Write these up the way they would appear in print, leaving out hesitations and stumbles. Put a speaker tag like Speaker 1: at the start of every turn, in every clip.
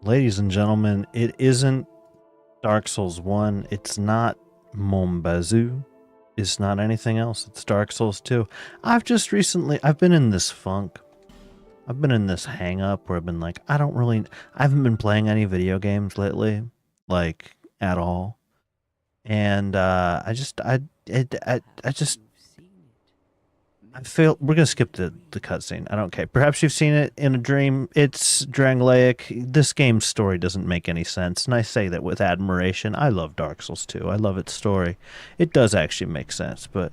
Speaker 1: Ladies and gentlemen, it isn't Dark Souls 1. It's not Mombazu. It's not anything else. It's Dark Souls 2. I've been in this funk. I've been in this hang up where I've been like, I haven't been playing any video games lately, like at all. And I just I feel we're gonna skip the cutscene. I don't care. Perhaps you've seen it in a dream. It's Drangleic. This game's story doesn't make any sense, and I say that with admiration. I love Dark Souls 2. I love its story. It does actually make sense, but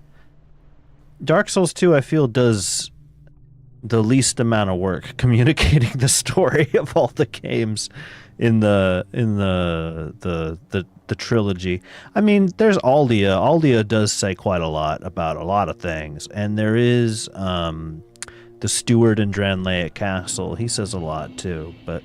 Speaker 1: Dark Souls 2, I feel, does the least amount of work communicating the story of all the games in the trilogy. I mean, there's Aldia. Aldia does say quite a lot about a lot of things, and there is the steward in Drangleic Castle. He says a lot too. But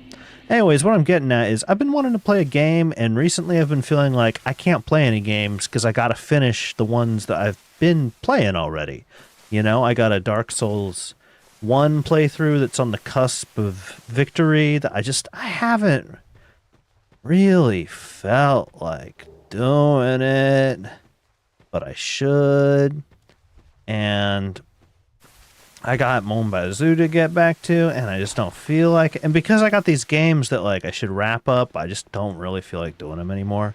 Speaker 1: anyways, what I'm getting at is I've been wanting to play a game, and recently I've been feeling like I can't play any games because I got to finish the ones that I've been playing already. You know, I got a Dark Souls 1 playthrough that's on the cusp of victory that I haven't really felt like doing it, but I should. And I got Mombazu to get back to, and I just don't feel like it. And because I got these games that like I should wrap up, I just don't really feel like doing them anymore.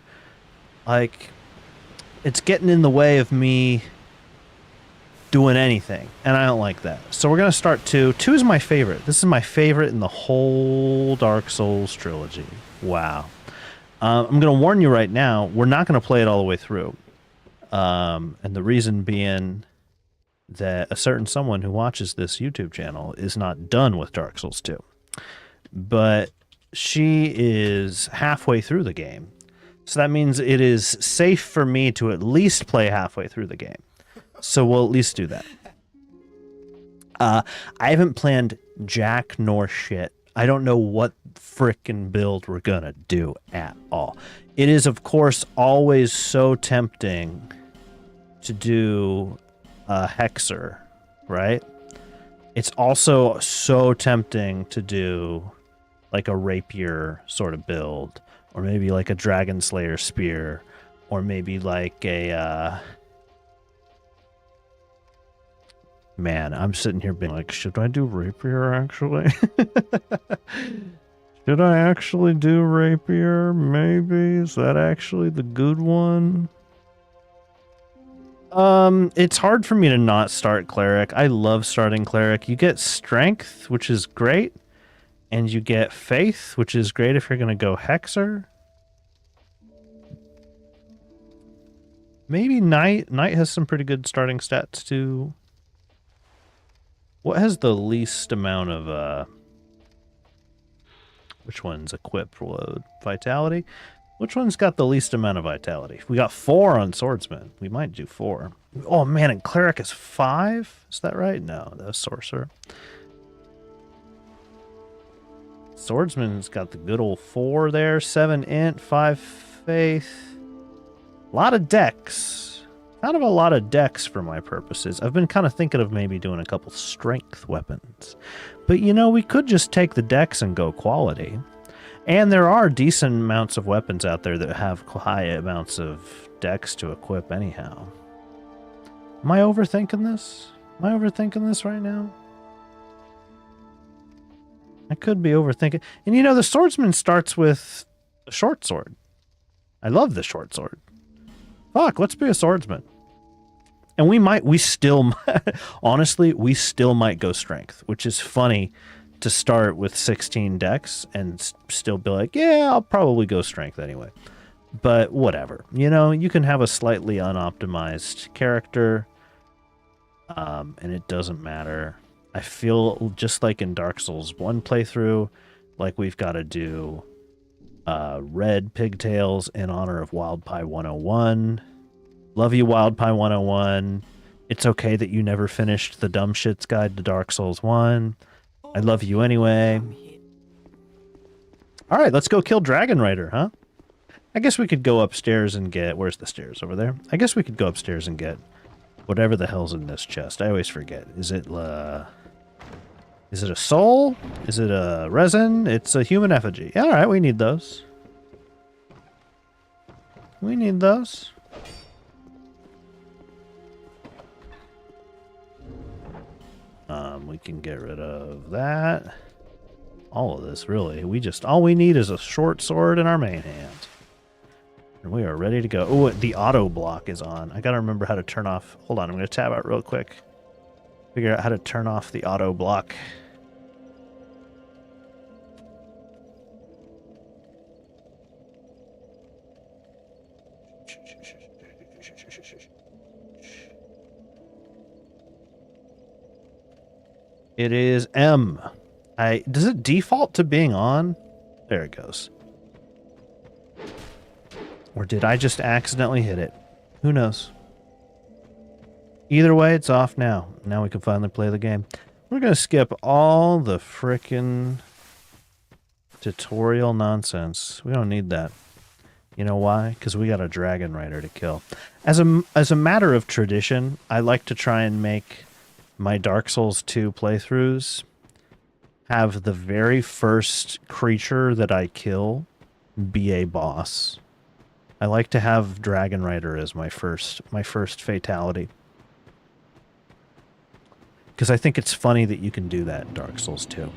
Speaker 1: Like, it's getting in the way of me doing anything, and I don't like that. So we're gonna start 2. 2 is my favorite. This is my favorite in the whole Dark Souls trilogy. Wow. I'm gonna warn you right now, we're not gonna play it all the way through. And the reason being that a certain someone who watches this YouTube channel is not done with Dark Souls 2. But she is halfway through the game. So that means it is safe for me to at least play halfway through the game. So we'll at least do that. I haven't planned jack nor shit. I don't know what frickin' build we're gonna do at all. It is, of course, always so tempting to do a Hexer, right? It's also so tempting to do like a rapier sort of build, or maybe like a Dragon Slayer spear, or maybe like a man, I'm sitting here being like, should I do rapier actually? Should I actually do rapier? Maybe. Is that actually the good one? It's hard for me to not start cleric. I love starting cleric. You get strength, which is great, and you get faith, which is great if you're gonna go hexer. Maybe knight. Knight has some pretty good starting stats too. What has the least amount of which one's equipped load? Vitality? Which one's got the least amount of vitality? We got 4 on swordsman. We might do 4. Oh man, and cleric is 5? Is that right? No, that's sorcerer. Swordsman's got the good old 4 there. 7 int, 5 faith. A lot of dex. Kind of a lot of dex for my purposes. I've been kind of thinking of maybe doing a couple strength weapons. But you know, we could just take the dex and go quality. And there are decent amounts of weapons out there that have high amounts of dex to equip anyhow. Am I overthinking this? Am I overthinking this right now? I could be overthinking. And you know, the swordsman starts with a short sword. I love the short sword. Fuck, let's be a swordsman. And honestly, we still might go strength, which is funny to start with 16 dex and still be like, yeah, I'll probably go strength anyway. But whatever. You know, you can have a slightly unoptimized character, and it doesn't matter. I feel just like in Dark Souls 1 playthrough, like we've got to do red pigtails in honor of Wildpie 101. Love you, Wildpie 101. It's okay that you never finished the Dumb Shit's Guide to Dark Souls 1. I love you anyway. Alright, let's go kill Dragon Rider, huh? I guess we could go upstairs and get... Where's the stairs? Over there? I guess we could go upstairs and get whatever the hell's in this chest. I always forget. Is it Is it a soul? Is it a resin? It's a human effigy. All right, we need those. We need those. We can get rid of that. All of this, really. All we need is a short sword in our main hand. And we are ready to go. Oh, the auto block is on. I gotta remember how to turn off. Hold on, I'm gonna tab out real quick. Figure out how to turn off the auto block. It is M. Does it default to being on? There it goes. Or did I just accidentally hit it? Who knows? Either way, it's off now. Now we can finally play the game. We're going to skip all the frickin' tutorial nonsense. We don't need that. You know why? Because we got a Dragon Rider to kill. As a matter of tradition, I like to try and make my Dark Souls 2 playthroughs have the very first creature that I kill be a boss. I like to have Dragon Rider as my first fatality. Because I think it's funny that you can do that in Dark Souls 2.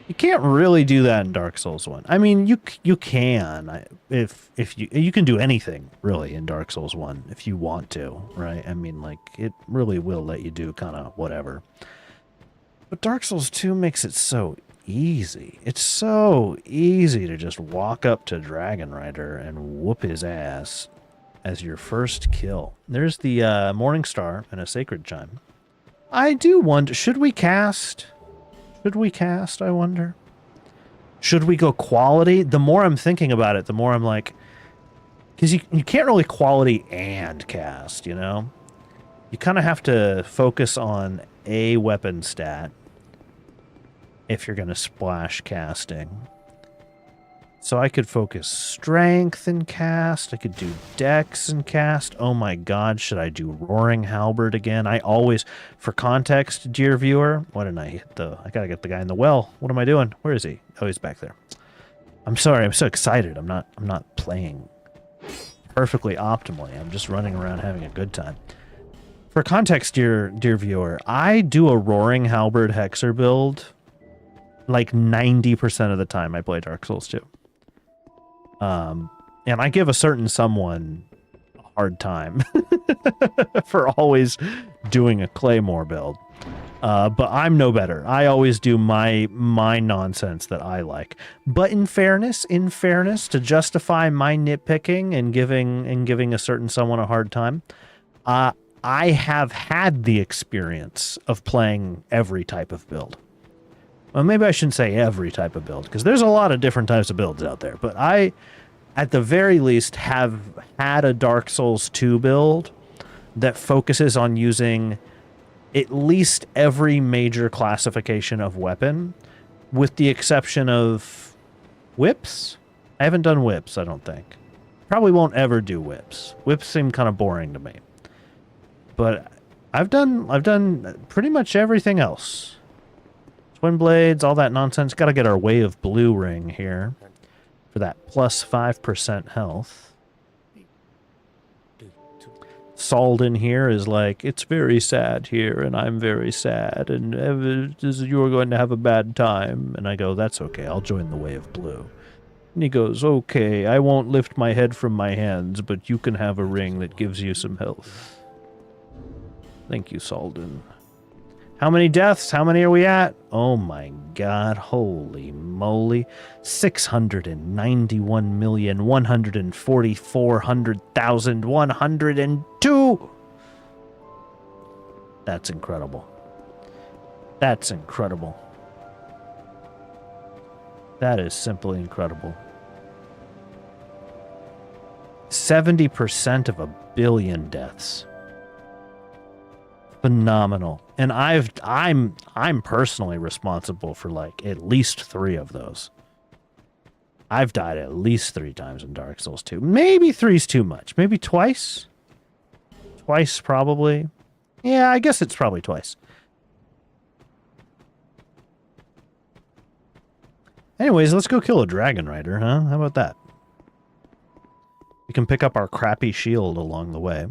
Speaker 1: You can't really do that in Dark Souls 1. I mean, you can. If you can do anything, really, in Dark Souls 1, if you want to, right? I mean, like, it really will let you do kind of whatever. But Dark Souls 2 makes it so easy. It's so easy to just walk up to Dragon Rider and whoop his ass as your first kill. There's the Morning Star and a Sacred Chime. I do wonder, should we cast? Should we cast, I wonder? Should we go quality? The more I'm thinking about it, the more I'm like... Because you can't really quality and cast, you know? You kind of have to focus on a weapon stat if you're going to splash casting. So I could focus strength and cast. I could do dex and cast. Oh my god, should I do Roaring Halberd again? I always, for context, dear viewer, why didn't I hit I gotta get the guy in the well. What am I doing? Where is he? Oh, he's back there. I'm sorry, I'm so excited. I'm not playing perfectly optimally. I'm just running around having a good time. For context, dear viewer, I do a Roaring Halberd Hexer build like 90% of the time I play Dark Souls 2. And I give a certain someone a hard time for always doing a Claymore build. But I'm no better. I always do my nonsense that I like. But in fairness, to justify my nitpicking and giving a certain someone a hard time, I have had the experience of playing every type of build. Well, maybe I shouldn't say every type of build, because there's a lot of different types of builds out there. But I, at the very least, have had a Dark Souls 2 build that focuses on using at least every major classification of weapon, with the exception of whips. I haven't done whips, I don't think. Probably won't ever do whips. Whips seem kind of boring to me. But I've done pretty much everything else. Twin blades, all that nonsense. Got to get our Way of Blue ring here for that plus 5% health. Salden here is like, it's very sad here, and I'm very sad, and you're going to have a bad time. And I go, that's okay, I'll join the Way of Blue. And he goes, okay, I won't lift my head from my hands, but you can have a ring that gives you some health. Thank you, Salden. How many deaths? How many are we at? Oh my god, holy moly. 691,144,102! That's incredible. That's incredible. That is simply incredible. 70% of 1 billion deaths. Phenomenal. And I'm personally responsible for like at least 3 of those. I've died at least 3 times in Dark Souls 2. Maybe 3's too much. Maybe twice? Twice probably. Yeah, I guess it's probably twice. Anyways, let's go kill a Dragon Rider, huh? How about that? We can pick up our crappy shield along the way.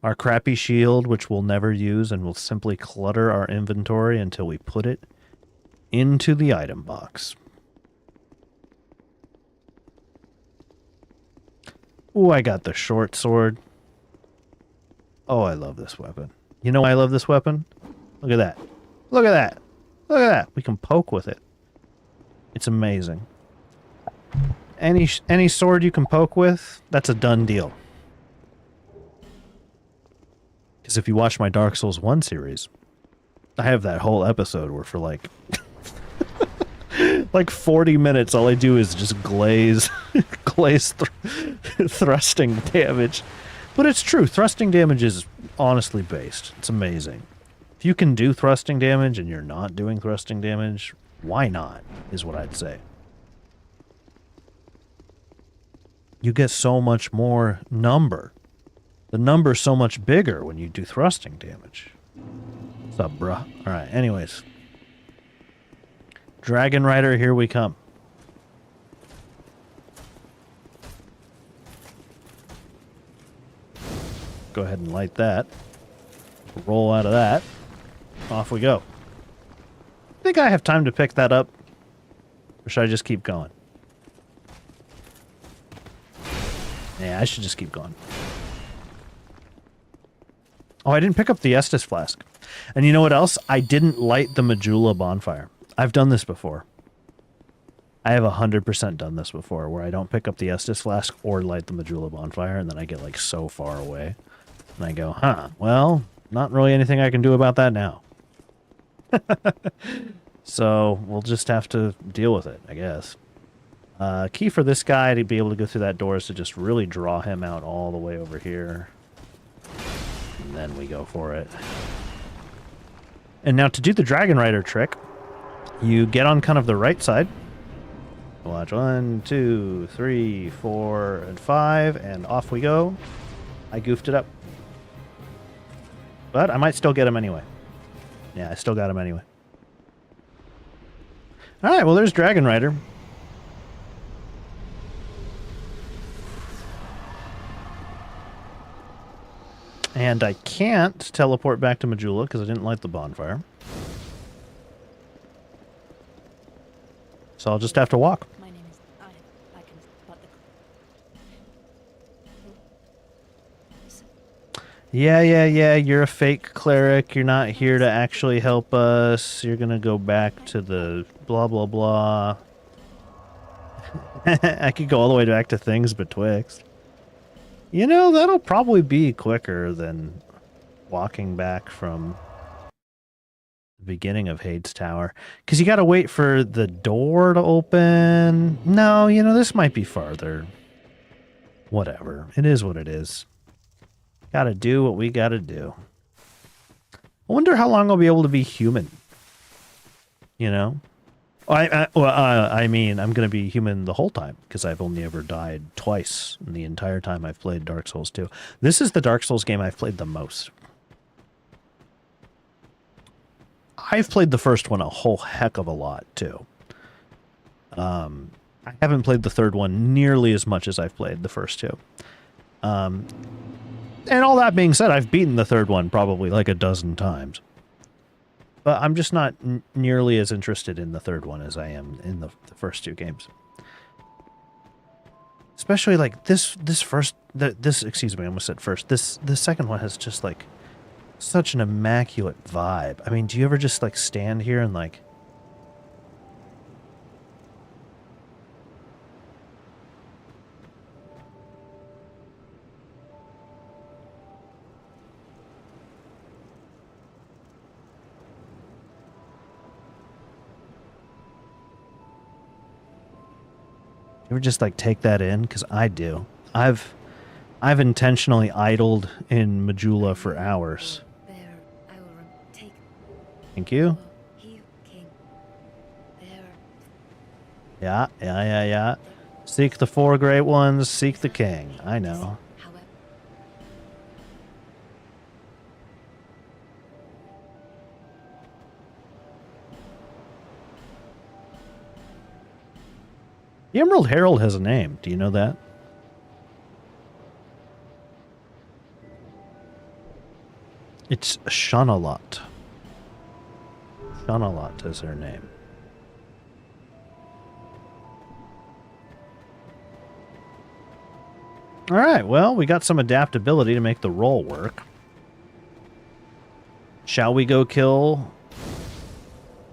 Speaker 1: Our crappy shield, which we'll never use and will simply clutter our inventory until we put it into the item box. Ooh, I got the short sword. Oh, I love this weapon. You know why I love this weapon? Look at that. Look at that. Look at that. We can poke with it. It's amazing. Any sword you can poke with, that's a done deal. Because if you watch my Dark Souls 1 series, I have that whole episode where for like like 40 minutes all I do is just glaze thrusting damage. But it's true, thrusting damage is honestly based. It's amazing. If you can do thrusting damage and you're not doing thrusting damage, why not, is what I'd say. You get so much more number. The number's so much bigger when you do thrusting damage. What's up, bruh? Alright, anyways. Dragon Rider, here we come. Go ahead and light that. Roll out of that. Off we go. Think I have time to pick that up? Or should I just keep going? Yeah, I should just keep going. Oh, I didn't pick up the Estus flask. And you know what else? I didn't light the Majula bonfire. I've done this before. I have 100% done this before, where I don't pick up the Estus flask or light the Majula bonfire, and then I get like so far away. And I go, huh, well, not really anything I can do about that now. So we'll just have to deal with it, I guess. Key for this guy to be able to go through that door is to just really draw him out all the way over here. And then we go for it. And now to do the Dragon Rider trick, you get on kind of the right side. Watch 1, 2, 3, 4, and 5, and off we go. I goofed it up. But I might still get him anyway. Yeah, I still got him anyway. Alright, well there's Dragon Rider. And I can't teleport back to Majula because I didn't light the bonfire. So I'll just have to walk.
Speaker 2: My name is I can spot the...
Speaker 1: Yeah, you're a fake cleric. You're not here to actually help us. You're gonna go back to the blah, blah, blah. I could go all the way back to things betwixt. You know, that'll probably be quicker than walking back from the beginning of Hades Tower. Because you gotta wait for the door to open. No, you know, this might be farther. Whatever. It is what it is. Gotta do what we gotta do. I wonder how long I'll be able to be human. You know? I mean, I'm going to be human the whole time, because I've only ever died twice in the entire time I've played Dark Souls 2. This is the Dark Souls game I've played the most. I've played the first one a whole heck of a lot, too. I haven't played the third one nearly as much as I've played the first two. And all that being said, I've beaten the third one probably like a dozen times. But I'm just not nearly as interested in the third one as I am in the first two games. Especially like this excuse me, I almost said first. The second one has just like such an immaculate vibe. I mean, do you ever just like stand here and like you ever just like take that in? Because I do. I've intentionally idled in Majula for hours.
Speaker 2: There, I will take.
Speaker 1: Thank you.
Speaker 2: He, king. There.
Speaker 1: Yeah. Seek the four great ones, seek the king. I know.
Speaker 2: However,
Speaker 1: The Emerald Herald has a name. Do you know that? It's Shonalot. Shonalot is her name. Alright, well, we got some adaptability to make the roll work. Shall we go kill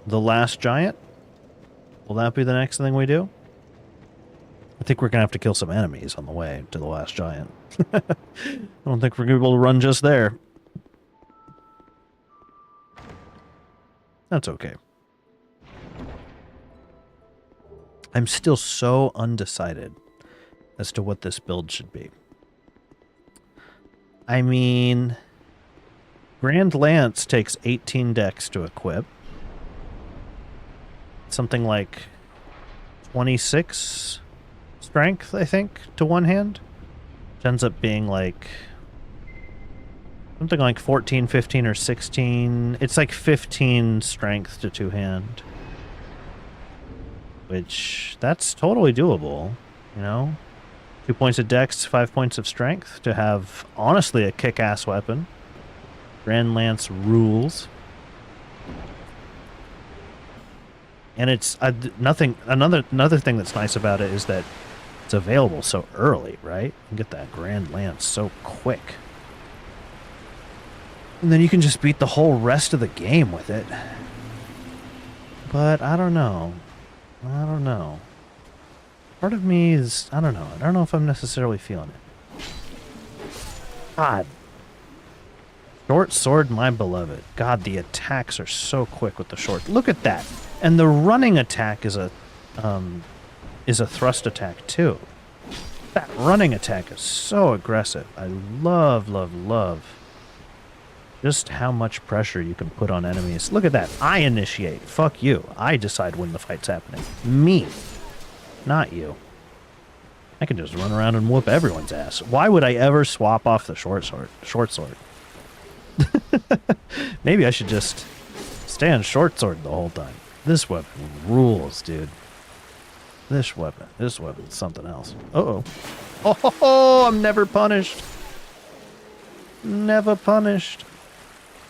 Speaker 1: the last giant? Will that be the next thing we do? I think we're going to have to kill some enemies on the way to the last giant. I don't think we're going to be able to run just there. That's okay. I'm still so undecided as to what this build should be. I mean, Grand Lance takes 18 dex to equip. Something like 26 strength, I think, to one hand. Which ends up being like something like 14, 15, or 16. It's like 15 strength to two hand. Which, that's totally doable, you know? 2 points of dex, 5 points of strength to have, honestly, a kick-ass weapon. Grand Lance rules. And it's another thing that's nice about it is that it's available so early, right? You can get that Grand Lance so quick. And then you can just beat the whole rest of the game with it. But I don't know. I don't know. Part of me is, I don't know. I don't know if I'm necessarily feeling it. God. Short sword, my beloved. God, the attacks are so quick with the short. Look at that. And the running attack is a thrust attack too. That running attack is so aggressive. I love, love, love just how much pressure you can put on enemies. Look at that. I initiate. Fuck you. I decide when the fight's happening. Me. Not you. I can just run around and whoop everyone's ass. Why would I ever swap off the short sword? Maybe I should just stay on short sword the whole time. This weapon rules, dude. This weapon's something else. Uh-oh. Oh, I'm never punished. Never punished.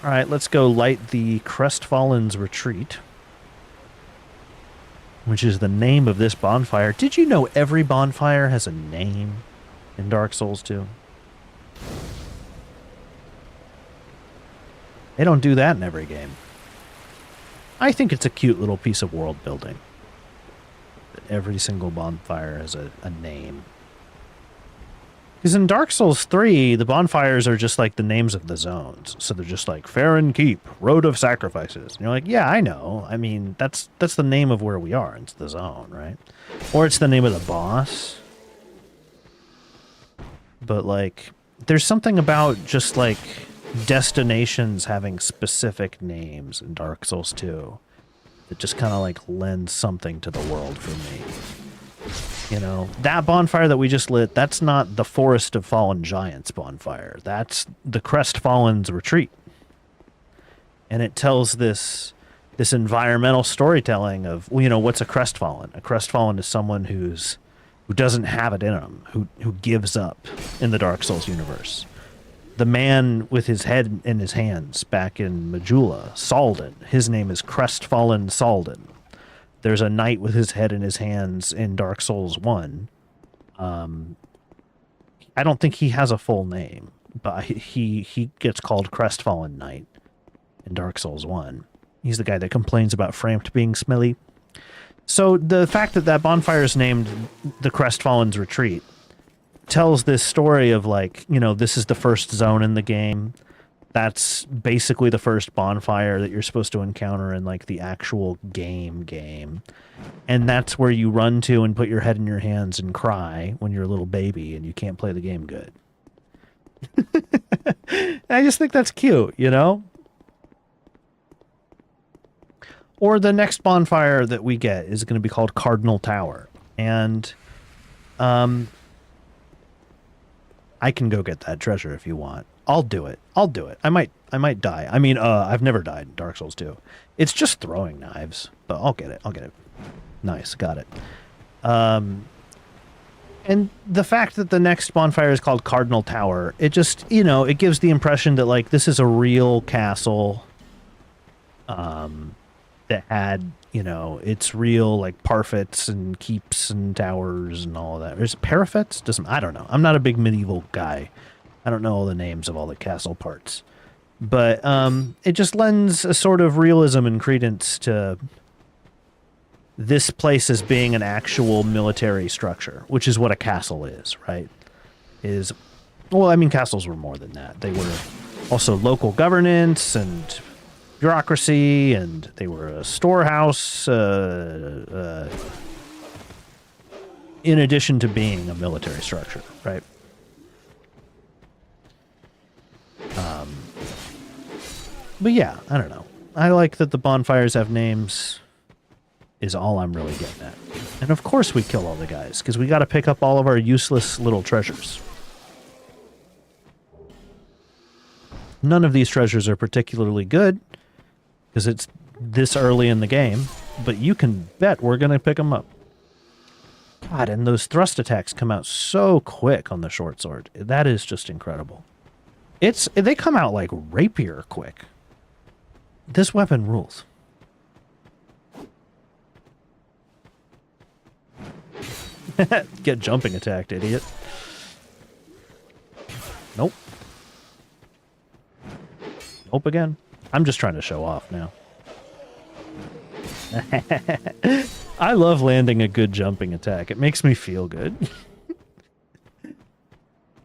Speaker 1: All right, let's go light the Crestfallen's Retreat, which is the name of this bonfire. Did you know every bonfire has a name in Dark Souls 2? They don't do that in every game. I think it's a cute little piece of world building. That every single bonfire has a name. Because in Dark Souls 3, the bonfires are just like the names of the zones. So they're just like Farron Keep, Road of Sacrifices. And you're like, yeah, I know. I mean, that's the name of where we are. It's the zone, right? Or it's the name of the boss. But like, there's something about just like destinations having specific names in Dark Souls 2 that just kind of like lends something to the world for me. You know, that bonfire that we just lit, that's not the Forest of Fallen Giants bonfire. That's the Crestfallen's Retreat. And it tells this environmental storytelling of, well, you know, what's a Crestfallen? A Crestfallen is someone who doesn't have it in them, who gives up in the Dark Souls universe. The man with his head in his hands back in Majula, Salden, his name is Crestfallen Salden. There's a knight with his head in his hands in Dark Souls 1. I don't think he has a full name, but he gets called Crestfallen Knight in Dark Souls 1. He's the guy that complains about Framped being smelly. So the fact that bonfire is named the Crestfallen's Retreat tells this story of like, you know, this is the first zone in the game. That's basically the first bonfire that you're supposed to encounter in like the actual game. And that's where you run to and put your head in your hands and cry when you're a little baby and you can't play the game good. I just think that's cute, you know? Or the next bonfire that we get is going to be called Cardinal Tower. And I can go get that treasure if you want. I'll do it. I might die. I mean, I've never died in Dark Souls 2. It's just throwing knives, but I'll get it. Nice, got it. And the fact that the next bonfire is called Cardinal Tower, it just, you know, it gives the impression that, like, this is a real castle that had, you know, it's real, like, parfets and keeps and towers and all of that. There's parapets? I don't know. I'm not a big medieval guy. I don't know all the names of all the castle parts. But it just lends a sort of realism and credence to this place as being an actual military structure, which is what a castle is, right? Well, I mean, castles were more than that. They were also local governance and bureaucracy, and they were a storehouse, in addition to being a military structure, right? But yeah, I don't know. I like that the bonfires have names, is all I'm really getting at. And of course we kill all the guys, because we got to pick up all of our useless little treasures. None of these treasures are particularly good, because it's this early in the game, but you can bet we're going to pick them up. God, and those thrust attacks come out so quick on the short sword. That is just incredible. They come out like rapier quick. This weapon rules. Get jumping attacked, idiot. Nope. Nope again. I'm just trying to show off now. I love landing a good jumping attack. It makes me feel good.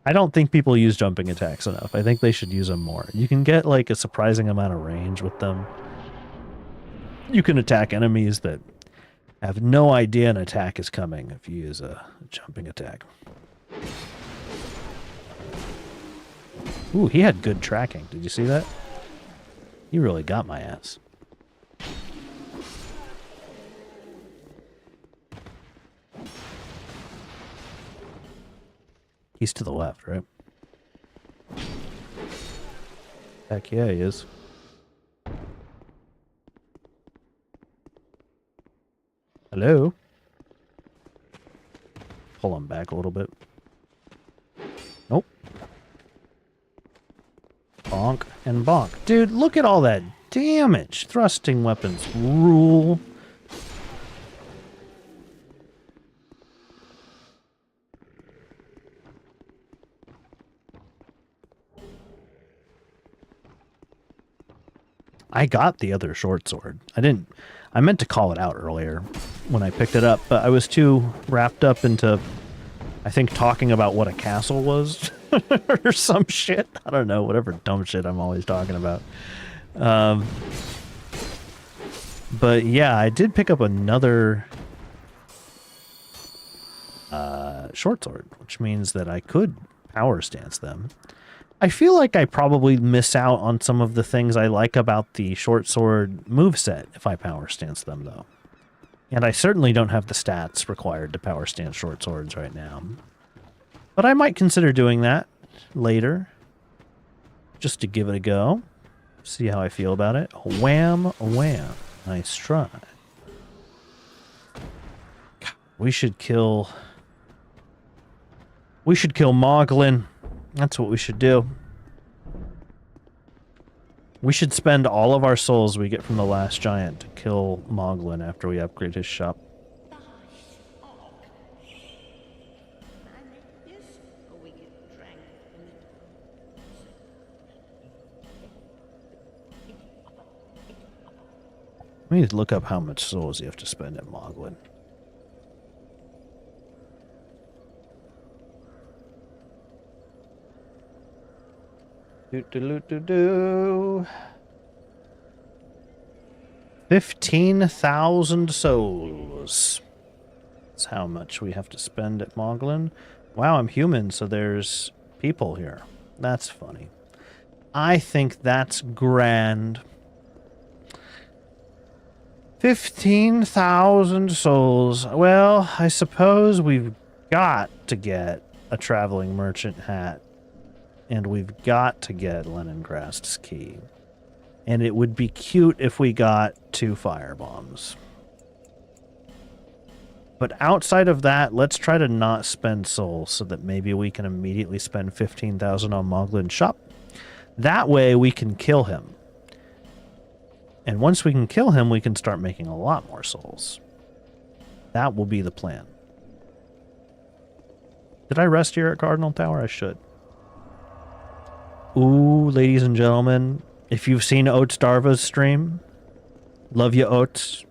Speaker 1: I don't think people use jumping attacks enough. I think they should use them more. You can get like a surprising amount of range with them. You can attack enemies that have no idea an attack is coming if you use a jumping attack. Ooh, he had good tracking. Did you see that? He really got my ass. He's to the left, right? Heck yeah, he is. Hello? Pull him back a little bit. Nope. Bonk and bonk. Dude, look at all that damage. Thrusting weapons rule. I got the other short sword. I meant to call it out earlier when I picked it up, but I was too wrapped up into, I think, talking about what a castle was or some shit. I don't know, whatever dumb shit I'm always talking about. But yeah, I did pick up another short sword, which means that I could power stance them. I feel like I probably miss out on some of the things I like about the short sword moveset if I power stance them, though. And I certainly don't have the stats required to power stance short swords right now. But I might consider doing that later, just to give it a go. See how I feel about it. Wham, wham. Nice try. We should kill Moglin. That's what we should do. We should spend all of our souls we get from the last giant to kill Moglin after we upgrade his shop. We need to look up how much souls you have to spend at Moglin. Do. 15,000 souls. That's how much we have to spend at Moglin. Wow, I'm human, so there's people here. That's funny. I think that's grand. 15,000 souls. Well, I suppose we've got to get a traveling merchant hat. And we've got to get Leningrad's key. And it would be cute if we got 2 firebombs. But outside of that, let's try to not spend souls so that maybe we can immediately spend 15,000 on Moglin's shop. That way we can kill him. And once we can kill him, we can start making a lot more souls. That will be the plan. Did I rest here at Cardinal Tower? I should. Ooh, ladies and gentlemen, if you've seen Oats Darva's stream, love you, Oats.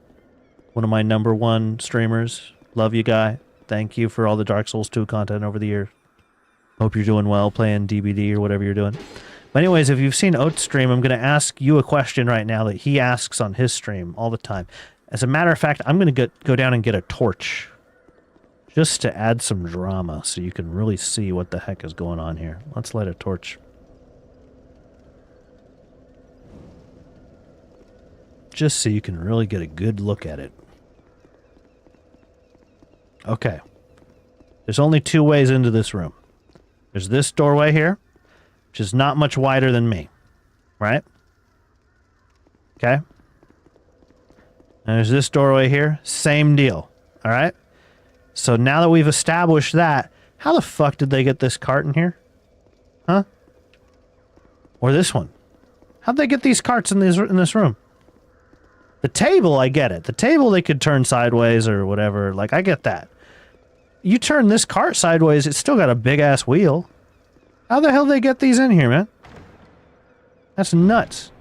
Speaker 1: One of my #1 streamers. Love you, guy. Thank you for all the Dark Souls 2 content over the years. Hope you're doing well playing DBD or whatever you're doing. But anyways, if you've seen Oats stream, I'm going to ask you a question right now that he asks on his stream all the time. As a matter of fact, I'm going to go down and get a torch. Just to add some drama so you can really see what the heck is going on here. Let's light a torch. Just so you can really get a good look at it. Okay. There's only 2 ways into this room. There's this doorway here, which is not much wider than me. Right? Okay? And there's this doorway here. Same deal. Alright? So now that we've established that, how the fuck did they get this cart in here? Huh? Or this one? How'd they get these carts in this room? The table, I get it. The table they could turn sideways or whatever. Like, I get that. You turn this cart sideways, it's still got a big-ass wheel. How the hell did they get these in here, man? That's nuts.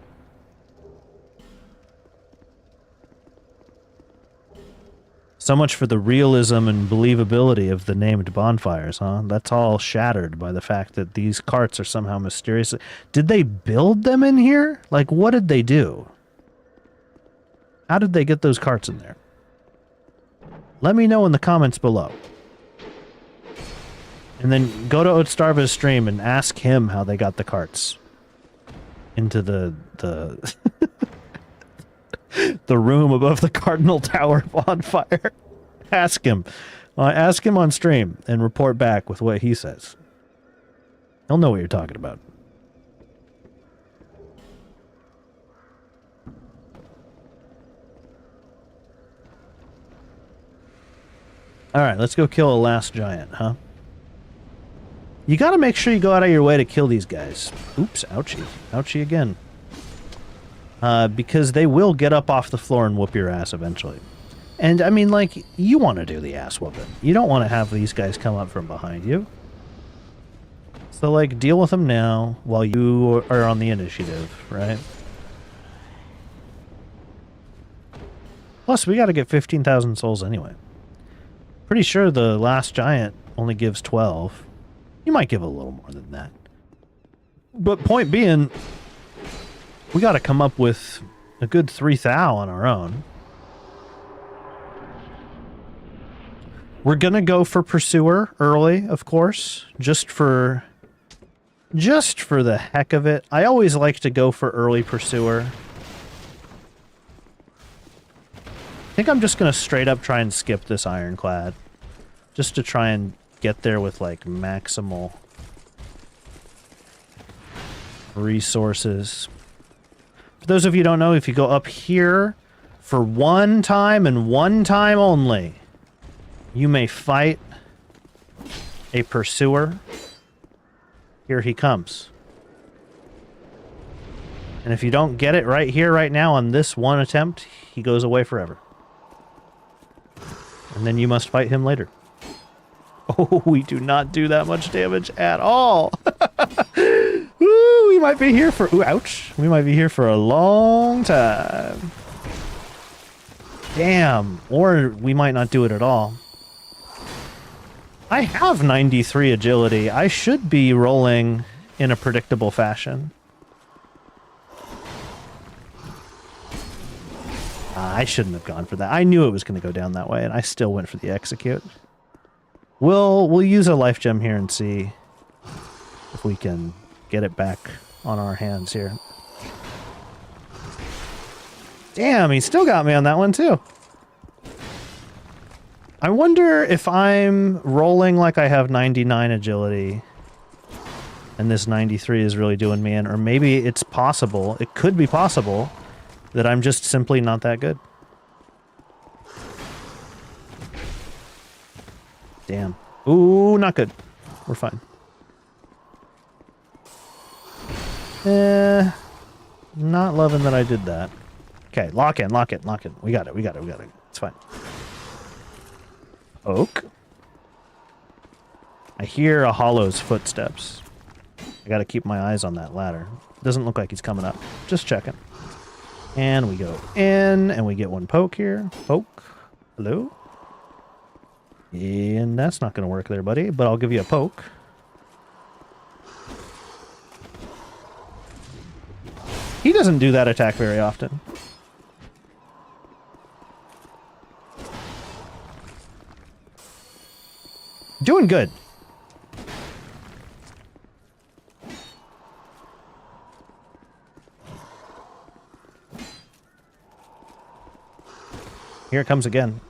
Speaker 1: So much for the realism and believability of the named bonfires, huh? That's all shattered by the fact that these carts are somehow mysterious. Did they build them in here? Like, what did they do? How did they get those carts in there? Let me know in the comments below. And then go to Oats Darva's stream and ask him how they got the carts into the the room above the Cardinal Tower bonfire. Ask him. Ask him on stream and report back with what he says. He'll know what you're talking about. Alright, let's go kill a last giant, huh? You gotta make sure you go out of your way to kill these guys. Oops, ouchie. Ouchie again. Because they will get up off the floor and whoop your ass eventually. And, I mean, like, you want to do the ass whooping. You don't want to have these guys come up from behind you. So, like, deal with them now while you are on the initiative, right? Plus, we gotta get 15,000 souls anyway. Pretty sure the last giant only gives 12. You might give a little more than that. But point being, we got to come up with a good 3,000 on our own. We're going to go for Pursuer early, of course, just for the heck of it. I always like to go for early Pursuer. I think I'm just going to straight up try and skip this Ironclad. Just to try and get there with, like, maximal resources. For those of you who don't know, if you go up here for one time and one time only, you may fight a Pursuer. Here he comes. And if you don't get it right here, right now, on this one attempt, he goes away forever. And then you must fight him later. Oh, we do not do that much damage at all. Ooh, we might be here for... Ooh, ouch. We might be here for a long time. Damn. Or we might not do it at all. I have 93 agility. I should be rolling in a predictable fashion. I shouldn't have gone for that. I knew it was going to go down that way, and I still went for the execute. We'll use a life gem here and see if we can get it back on our hands here. Damn, he still got me on that one too. I wonder if I'm rolling like I have 99 agility and this 93 is really doing me in, or maybe it's possible, it could be possible, that I'm just simply not that good. Damn. Ooh, not good. We're fine. Not loving that I did that. Okay, lock in, lock in, lock in. We got it, we got it, we got it. It's fine. Oak. I hear a Hollow's footsteps. I gotta keep my eyes on that ladder. Doesn't look like he's coming up. Just checking. And we go in, and we get one poke here. Poke. Hello? And that's not gonna work there, buddy, but I'll give you a poke. He doesn't do that attack very often. Doing good. Here it comes again.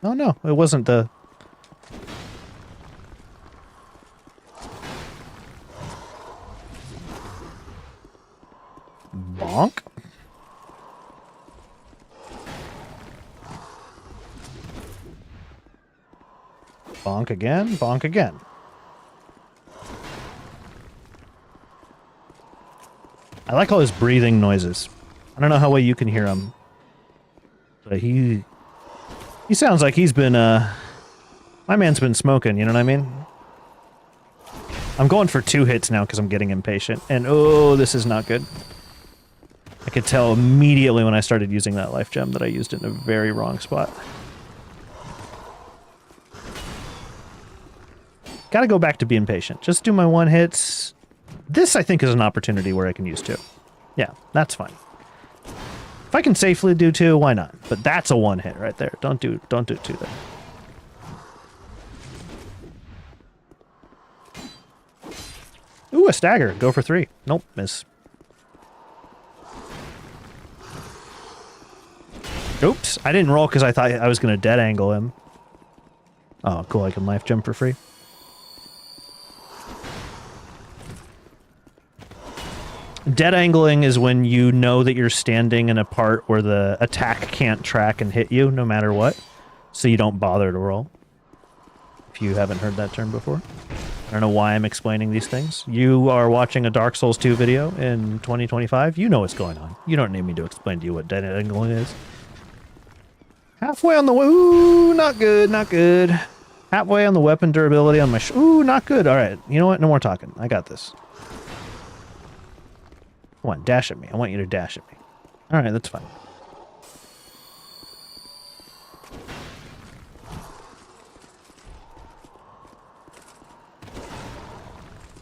Speaker 1: Oh no, it wasn't the... Bonk. Bonk again, bonk again. I like all his breathing noises. I don't know how well you can hear him. But he sounds like he's been, my man's been smoking, you know what I mean? I'm going for 2 hits now because I'm getting impatient. And oh, this is not good. I could tell immediately when I started using that life gem that I used it in a very wrong spot. Gotta go back to being patient. Just do my 1 hits. This, I think, is an opportunity where I can use 2. Yeah, that's fine. If I can safely do 2, why not? But that's a 1 hit right there. Don't do 2 there. Ooh, a stagger. Go for 3. Nope, miss. Oops, I didn't roll because I thought I was going to dead angle him. Oh, cool, I can life gem for free. Dead angling is when you know that you're standing in a part where the attack can't track and hit you no matter what, so you don't bother to roll. If you haven't heard that term before. I don't know why I'm explaining these things. You are watching a Dark Souls 2 video in 2025. You know what's going on. You don't need me to explain to you what dead angling is. Halfway on the... Ooh, not good, not good. Halfway on the weapon durability on my... Ooh, not good. All right, you know what? No more talking. I got this. Come on, dash at me. I want you to dash at me. All right, that's fine.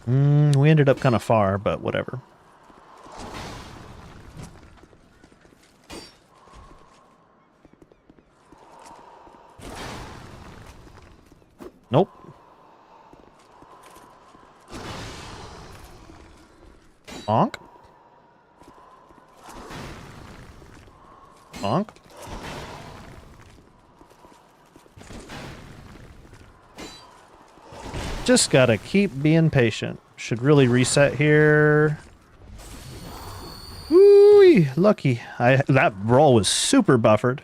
Speaker 1: We ended up kind of far, but whatever. Nope. Bonk. Bonk. Just gotta keep being patient. Should really reset here. Woo-wee, lucky. That roll was super buffered.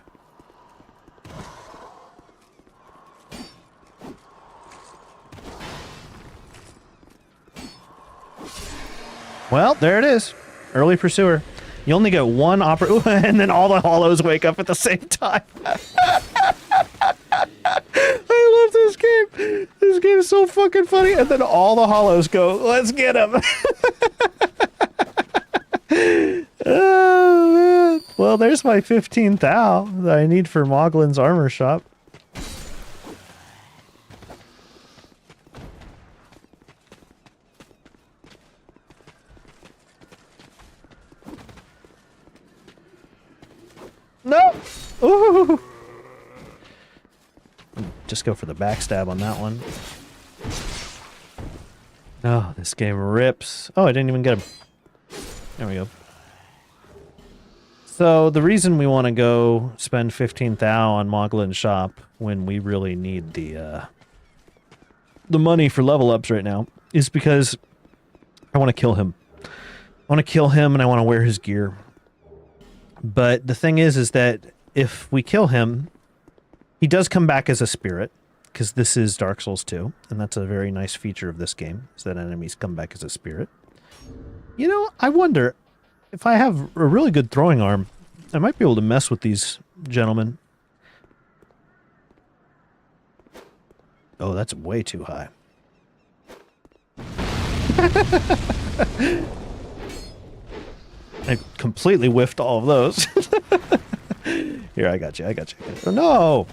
Speaker 1: Well, there it is. Early pursuer. You only get one and then all the hollows wake up at the same time. I love this game. This game is so fucking funny. And then all the hollows go, let's get him. Oh, man. Well, there's my 15 thou that I need for Moglin's armor shop. No! Ooh! Just go for the backstab on that one. Oh, this game rips. Oh, I didn't even get him. There we go. So, the reason we want to go spend 15 thou on Moglin's shop when we really need the money for level ups right now is because I want to kill him. I want to kill him and I want to wear his gear. But the thing is that if we kill him, he does come back as a spirit, because this is Dark Souls 2, and that's a very nice feature of this game, is that enemies come back as a spirit. You know, I wonder, if I have a really good throwing arm, I might be able to mess with these gentlemen. Oh, that's way too high. I completely whiffed all of those. Here, I got you. Oh, no!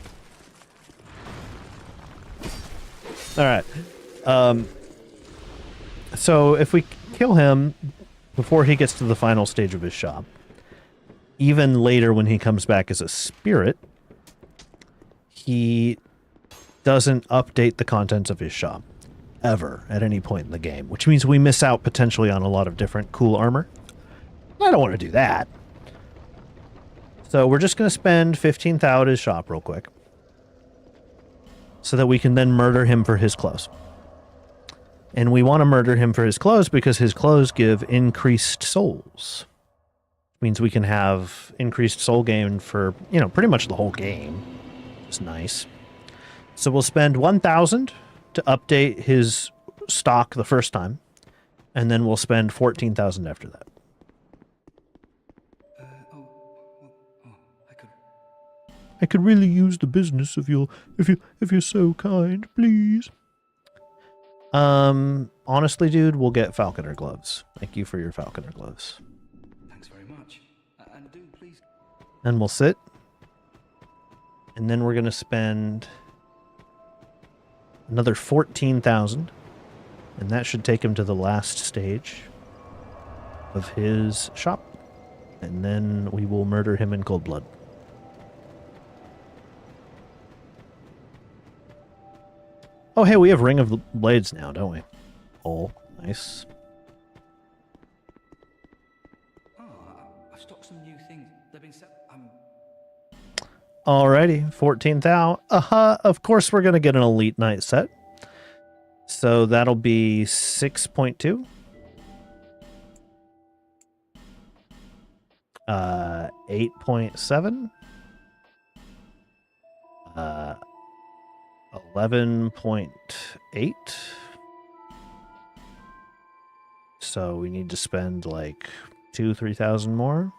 Speaker 1: Alright. So, if we kill him before he gets to the final stage of his shop, even later when he comes back as a spirit, he doesn't update the contents of his shop ever at any point in the game, which means we miss out potentially on a lot of different cool armor. I don't want to do that. So we're just going to spend 15,000 at his shop real quick so that we can then murder him for his clothes. And we want to murder him for his clothes because his clothes give increased souls. Means we can have increased soul gain for, you know, pretty much the whole game. It's nice. So we'll spend 1,000 to update his stock the first time, and then we'll spend 14,000 after that. I could really use the business if you're so kind, please. Honestly, dude, we'll get falconer gloves. Thank you for your falconer gloves.
Speaker 3: Thanks very much. And do please.
Speaker 1: And we'll sit. And then we're going to spend another 14,000. And that should take him to the last stage of his shop. And then we will murder him in cold blood. Oh, hey, we have Ring of the Blades now, don't we? Oh, nice.
Speaker 3: Oh, I've stocked some new things. They've been set.
Speaker 1: Alrighty, 14,000. Of course we're going to get an Elite Knight set. So that'll be 6.2. 8.7. 11.8. So we need to spend like 3,000 more.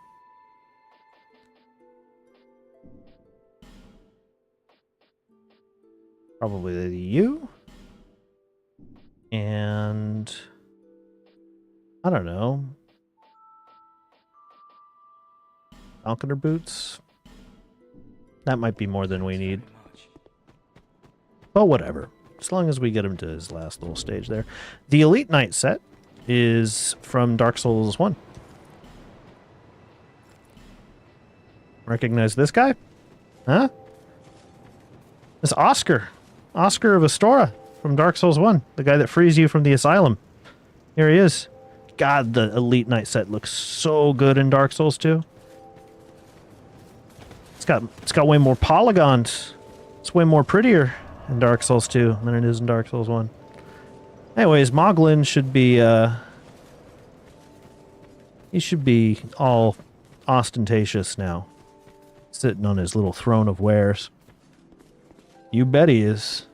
Speaker 1: Probably you. And I don't know. Falconer boots. That might be more than we need. But whatever. As long as we get him to his last little stage there. The Elite Knight set is from Dark Souls 1. Recognize this guy? Huh? It's Oscar. Oscar of Astora from Dark Souls 1. The guy that frees you from the asylum. Here he is. God, the Elite Knight set looks so good in Dark Souls 2. It's got way more polygons. It's way more prettier in Dark Souls 2 than it is in Dark Souls 1. Anyways, Moglin should be, he should be all ostentatious now. Sitting on his little throne of wares. You bet he is.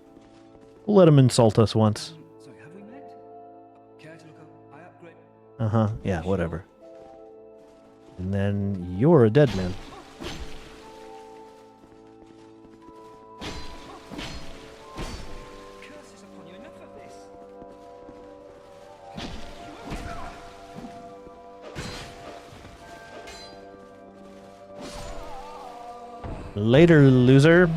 Speaker 1: We'll let him insult us once.
Speaker 3: Sorry, have we met? Care to look up? I upgrade.
Speaker 1: Uh-huh, yeah, whatever. And then you're a dead man.
Speaker 3: Curses upon you, enough of this.
Speaker 1: Later, loser.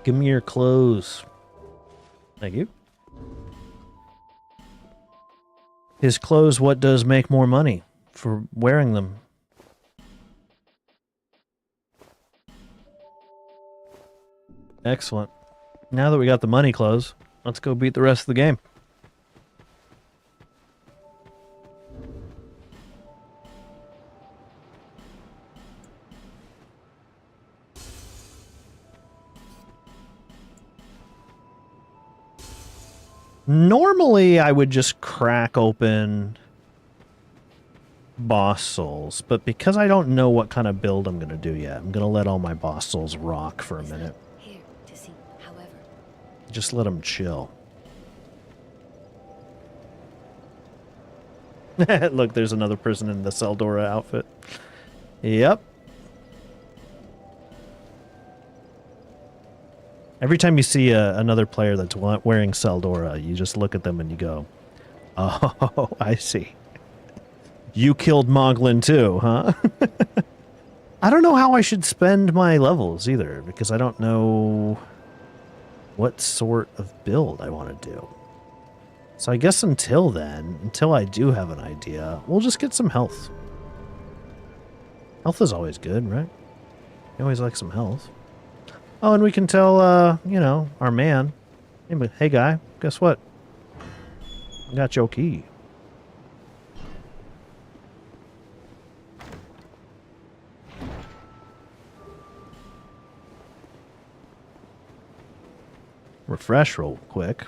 Speaker 1: Give me your clothes. Thank you. His clothes, what does make more money for wearing them? Excellent. Now that we got the money clothes, let's go beat the rest of the game. Normally, I would just crack open boss souls, but because I don't know what kind of build I'm going to do yet, I'm going to let all my boss souls rock for a minute.
Speaker 2: Here to see
Speaker 1: Just let him chill. Look, there's another person in the Seldora outfit. Yep. Every time you see another player that's wearing Seldora, you just look at them and you go, oh, I see. You killed Moglin too, huh? I don't know how I should spend my levels either, because I don't know what sort of build I want to do. So I guess until then, until I do have an idea, we'll just get some health. Health is always good, right? You always like some health. Oh, and we can tell, you know, our man, hey guy, guess what? I got your key. Refresh real quick.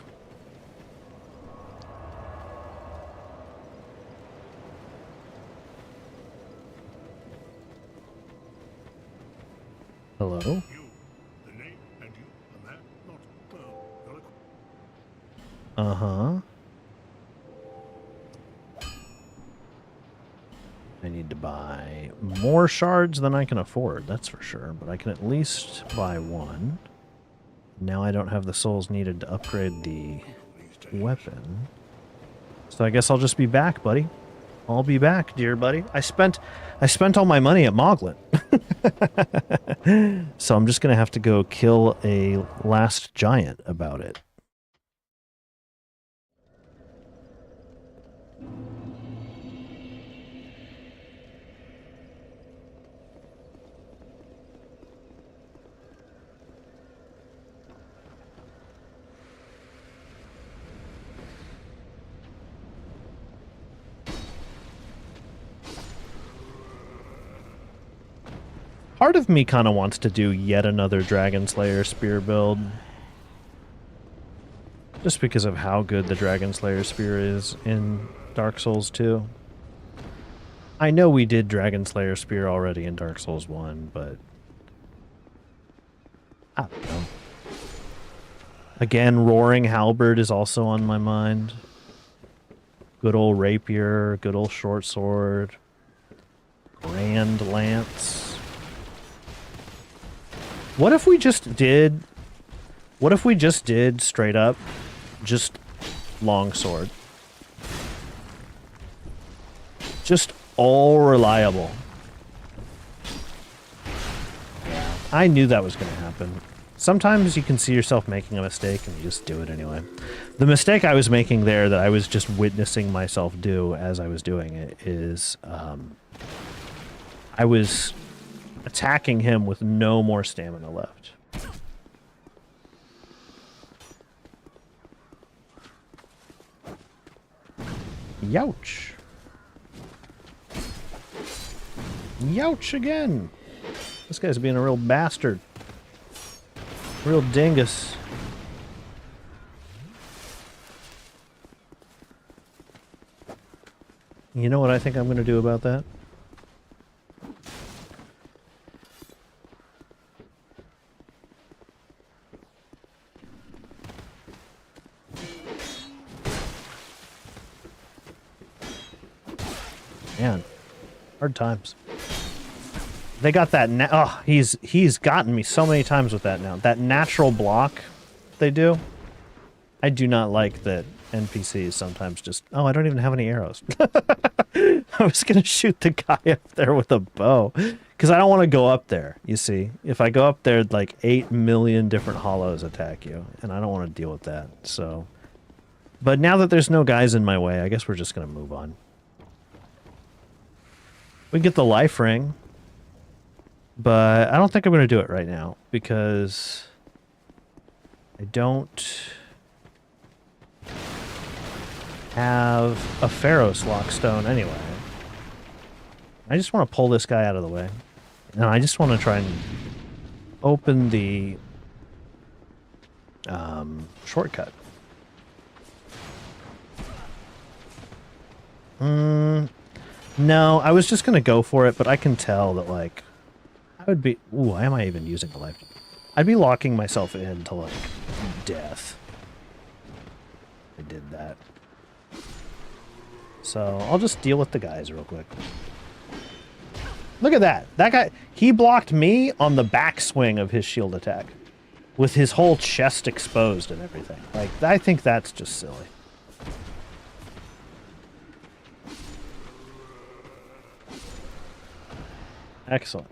Speaker 1: Hello?
Speaker 4: You, the name, and you, a man, not you're
Speaker 1: Uh-huh. I need to buy more shards than I can afford, that's for sure, but I can at least buy one. Now I don't have the souls needed to upgrade the weapon. So I guess I'll just be back, buddy. I'll be back, dear buddy. I spent all my money at Moglin. So I'm just gonna have to go kill a last giant about it. Part of me kind of wants to do yet another Dragon Slayer spear build. Just because of how good the Dragon Slayer spear is in Dark Souls 2. I know we did Dragon Slayer spear already in Dark Souls 1, but I don't know. Again, Roaring Halberd is also on my mind. Good old rapier, good old short sword. Grand lance. What if we just did straight up just longsword? Just all reliable. Yeah, I knew that was going to happen. Sometimes you can see yourself making a mistake and you just do it anyway. The mistake I was making there that I was just witnessing myself do as I was doing it is I was attacking him with no more stamina left. Youch. Youch again. This guy's being a real bastard. Real dingus. You know what I think I'm going to do about that? Man, hard times. They got that. Oh, he's gotten me so many times with that now. That natural block they do. I do not like that NPCs sometimes just. Oh, I don't even have any arrows. I was gonna shoot the guy up there with a bow because I don't want to go up there. You see, if I go up there, like 8 million different hollows attack you, and I don't want to deal with that. So, but now that there's no guys in my way, I guess we're just gonna move on. We can get the life ring, but I don't think I'm going to do it right now because I don't have a Pharos Lockstone anyway. I just want to pull this guy out of the way, and I just want to try and open the shortcut. No, I was just going to go for it, but I can tell that, like, I would be... Ooh, why am I even using a life? I'd be locking myself in to, like, death. I did that. So I'll just deal with the guys real quick. Look at that. That guy, he blocked me on the backswing of his shield attack. With his whole chest exposed and everything. Like, I think that's just silly. Excellent.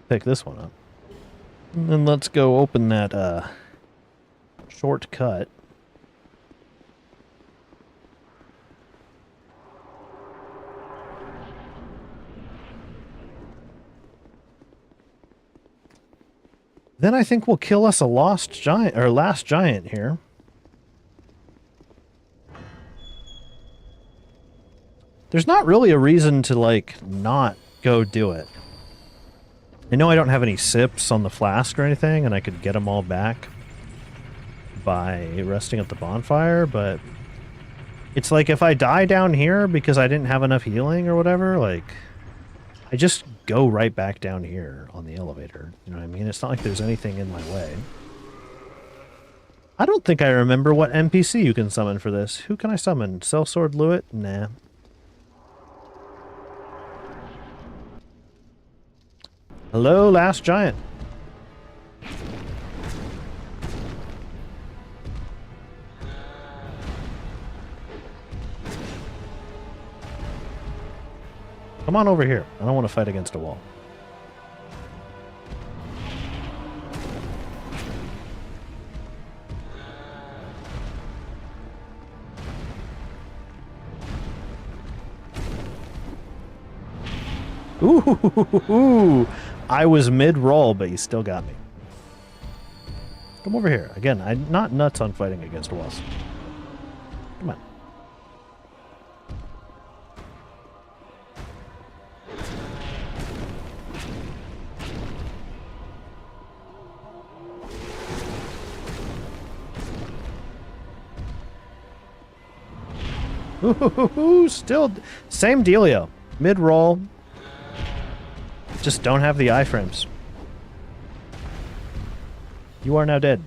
Speaker 1: Pick this one up. And then let's go open that shortcut. Then I think we'll kill us a lost giant, or last giant here. There's not really a reason to, like, not go do it. I know I don't have any sips on the flask or anything, and I could get them all back by resting at the bonfire, but it's like if I die down here because I didn't have enough healing or whatever, like, I just go right back down here on the elevator. You know what I mean? It's not like there's anything in my way. I don't think I remember what NPC you can summon for this. Who can I summon? Sellsword Lewitt? Nah. Hello, last giant. Come on over here. I don't want to fight against a wall. Ooh, I was mid-roll, but you still got me. Come over here. Again, I'm not nuts on fighting against walls. Come on. Ooh, still same dealio. Mid-roll. Just don't have the iframes. You are now dead.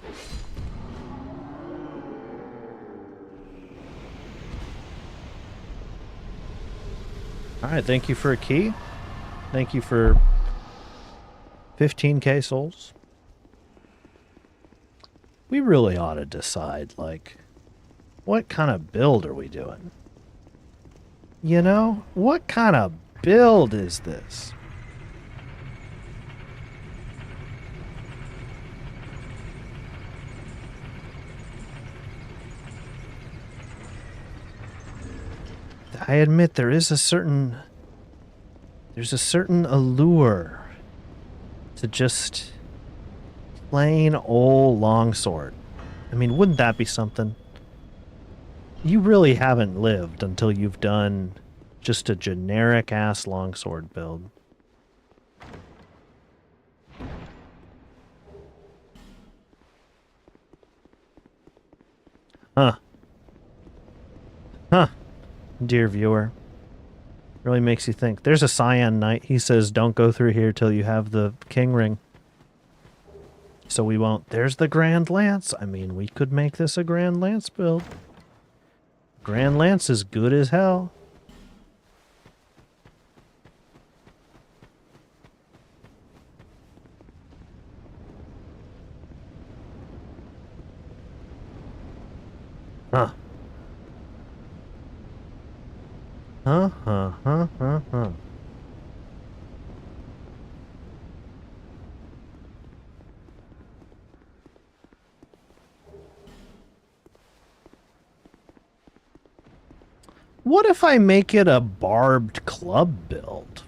Speaker 1: Alright, thank you for a key. Thank you for 15k souls. We really ought to decide, like, what kind of build are we doing? You know? What kind of build is this? I admit there's a certain allure to just plain old longsword. I mean, wouldn't that be something? You really haven't lived until you've done just a generic ass longsword build. Huh. Huh. Dear viewer. Really makes you think. There's a Cyan Knight. He says, don't go through here till you have the King Ring. So we won't. There's the Grand Lance. I mean, we could make this a Grand Lance build. Grand Lance is good as hell. Huh. Huh. What if I make it a barbed club build?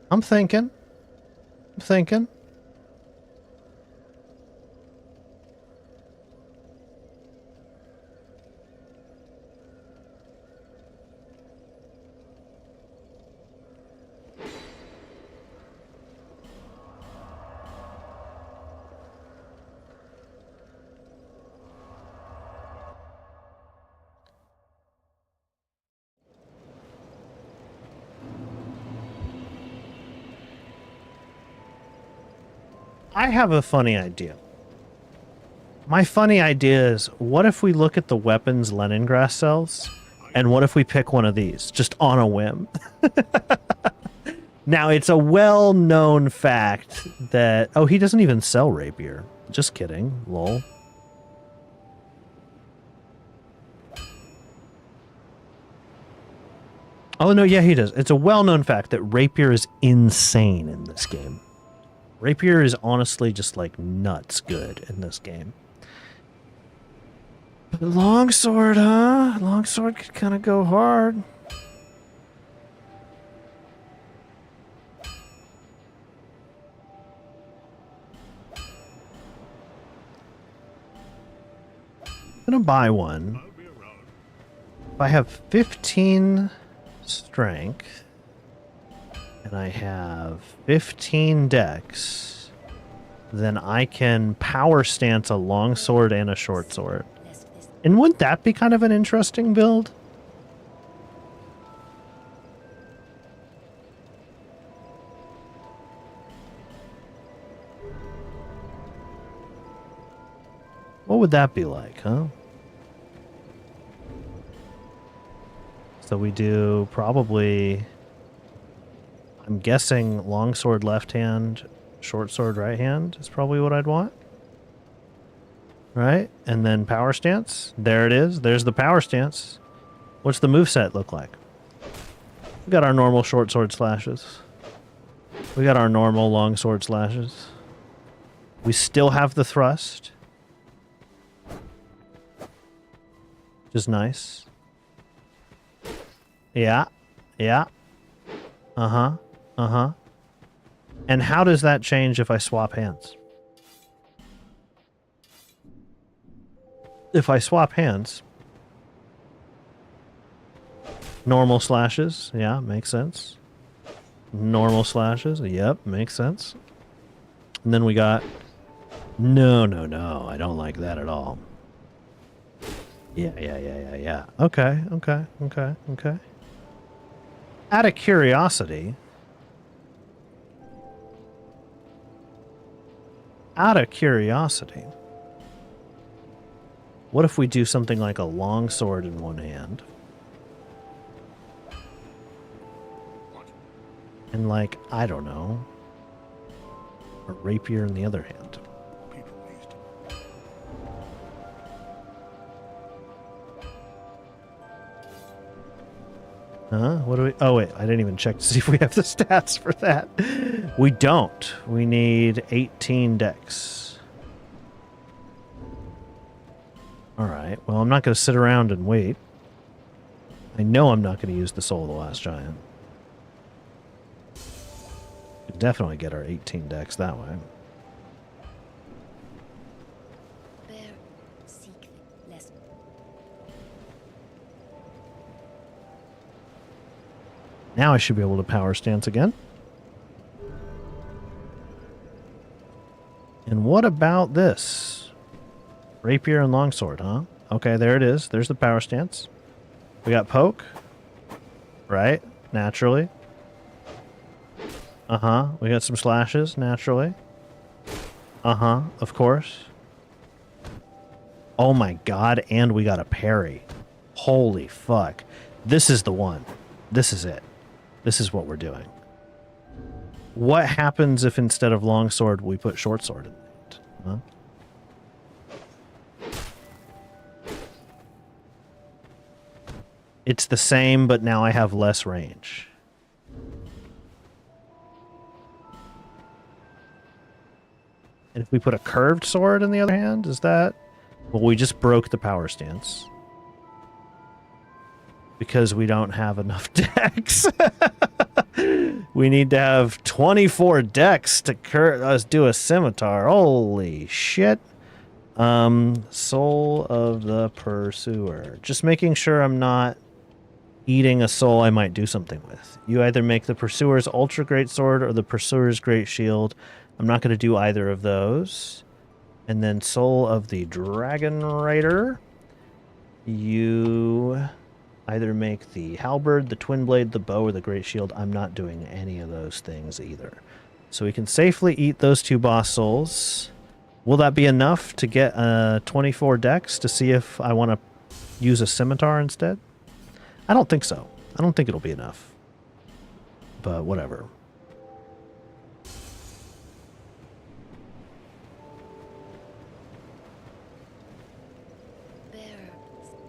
Speaker 1: I'm thinking. I have a funny idea. My funny idea is, what if we look at the weapons Leningrad sells, and what if we pick one of these, just on a whim? Now, it's a well-known fact that... Oh, he doesn't even sell rapier. Just kidding. Lol. Oh, no, yeah, he does. It's a well-known fact that rapier is insane in this game. Rapier is honestly just, like, nuts good in this game. But longsword, huh? Longsword could kind of go hard. I'm gonna buy one.
Speaker 4: I'll be around.
Speaker 1: If I have 15 strength and I have 15 dex, then I can power stance a longsword and a short sword. And wouldn't that be kind of an interesting build? What would that be like, huh? So we do probably, I'm guessing longsword left hand, short sword right hand is probably what I'd want. Right? And then power stance. There it is. There's the power stance. What's the moveset look like? We got our normal short sword slashes. We got our normal long sword slashes. We still have the thrust. Just nice. Yeah. Yeah. Uh-huh. Uh-huh. And how does that change if I swap hands? If I swap hands, normal slashes, yeah, makes sense. Normal slashes, yep, makes sense. And then we got, no, I don't like that at all. Yeah. Okay. Out of curiosity, what if we do something like a long sword in one hand?
Speaker 4: What?
Speaker 1: And like, I don't know, a rapier in the other hand.
Speaker 4: People pleased.
Speaker 1: Huh? What do we... Oh, wait. I didn't even check to see if we have the stats for that. We don't. We need 18 dex. Alright. Well, I'm not going to sit around and wait. I know I'm not going to use the Soul of the Last Giant. We'll definitely get our 18 dex that way.
Speaker 2: Bear, seek the lesson.
Speaker 1: Now I should be able to power stance again. And what about this? Rapier and longsword, huh? Okay, there it is. There's the power stance. We got poke. Right? Naturally. Uh-huh. We got some slashes, naturally. Uh-huh. Of course. Oh my god, and we got a parry. Holy fuck. This is the one. This is it. This is what we're doing. What happens if instead of longsword we put short sword in it? Huh? It's the same, but now I have less range. And if we put a curved sword in the other hand, is that... Well, we just broke the power stance. Because we don't have enough dex. We need to have 24 dex to us do a scimitar. Holy shit. Soul of the Pursuer. Just making sure I'm not eating a soul I might do something with. You either make the Pursuer's Ultra Great Sword or the Pursuer's Great Shield. I'm not going to do either of those. And then Soul of the Dragon Rider. You either make the halberd, the twin blade, the bow, or the great shield. I'm not doing any of those things either. So we can safely eat those 2 boss souls. Will that be enough to get 24 dex to see if I want to use a scimitar instead? I don't think so. I don't think it'll be enough. But whatever.
Speaker 2: Bearer,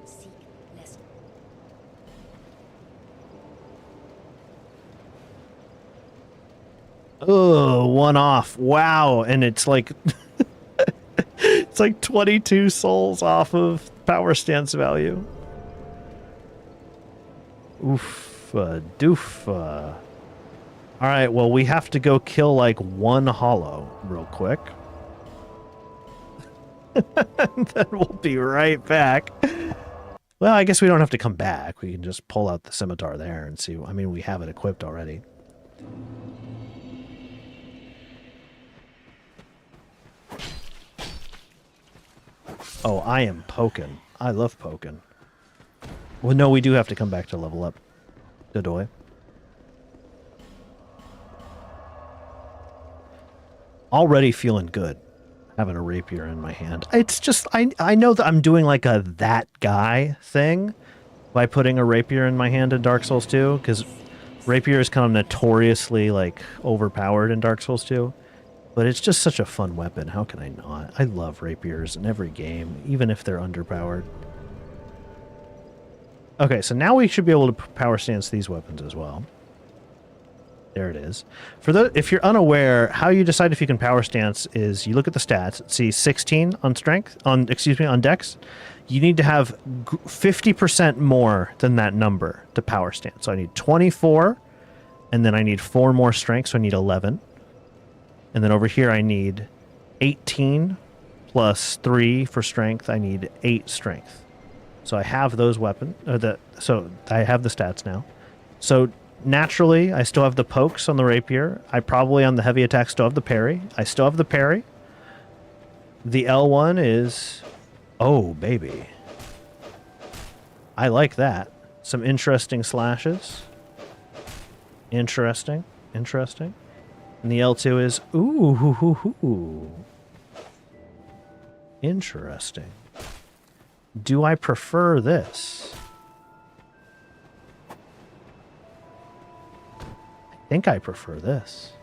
Speaker 2: seek less.
Speaker 1: Oh, 1 off. Wow. And it's like it's like 22 souls off of power stance value. Oof, doof. All right, well, we have to go kill like 1 hollow real quick. And then we'll be right back. Well, I guess we don't have to come back. We can just pull out the scimitar there and see. I mean, we have it equipped already. Oh, I am poking. I love poking. Well, no, we do have to come back to level up. Godoy. Already feeling good having a rapier in my hand. It's just, I know that I'm doing like a that guy thing by putting a rapier in my hand in Dark Souls 2, because rapier is kind of notoriously like overpowered in Dark Souls 2. But it's just such a fun weapon. How can I not? I love rapiers in every game, even if they're underpowered. Okay, so now we should be able to power stance these weapons as well. There it is. For the, if you're unaware, how you decide if you can power stance is you look at the stats, see 16 on strength, on dex. You need to have 50% more than that number to power stance. So I need 24, and then I need 4 more strength, so I need 11. And then over here I need 18 plus 3 for strength. I need 8 strength. So I have those weapons. So I have the stats now. So naturally, I still have the pokes on the rapier. I probably on the heavy attack still have the parry. I still have the parry. The L1 is... Oh, baby. I like that. Some interesting slashes. Interesting. Interesting. And the L2 is... Ooh, hoo, hoo, hoo. Interesting. Do I prefer this? I think I prefer this.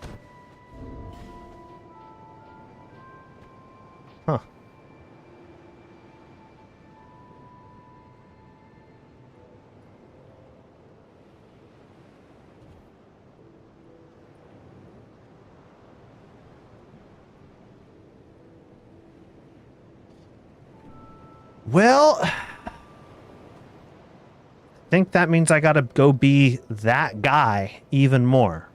Speaker 1: Huh. Well, I think that means I gotta go be that guy even more.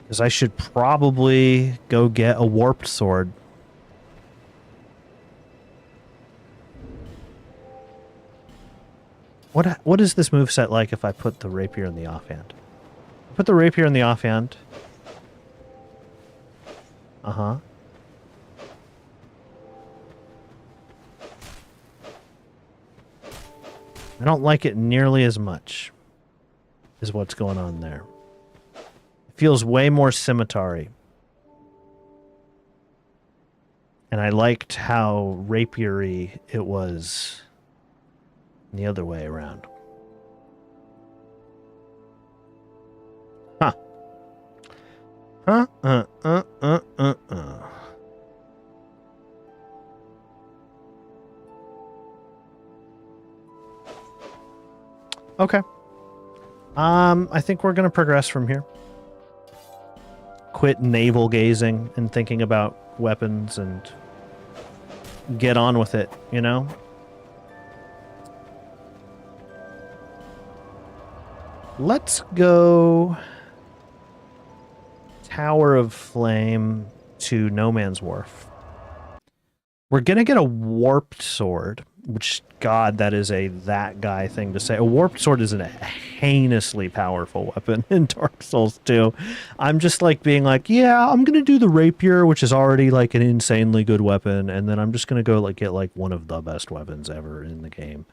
Speaker 1: Because I should probably go get a warped sword. What is this moveset like if I put the rapier in the offhand? Put the rapier in the offhand. Uh-huh. I don't like it nearly as much, is what's going on there. It feels way more scimitar-y. And I liked how rapier-y it was the other way around. Huh. Okay. I think we're going to progress from here. Quit navel gazing and thinking about weapons and get on with it, you know? Let's go Tower of Flame to No Man's Wharf. We're going to get a warped sword, which, God, that is a that guy thing to say. A warped sword is a heinously powerful weapon in Dark Souls 2. I'm just like being like, yeah, I'm going to do the rapier, which is already like an insanely good weapon, and then I'm just going to go like get like one of the best weapons ever in the game.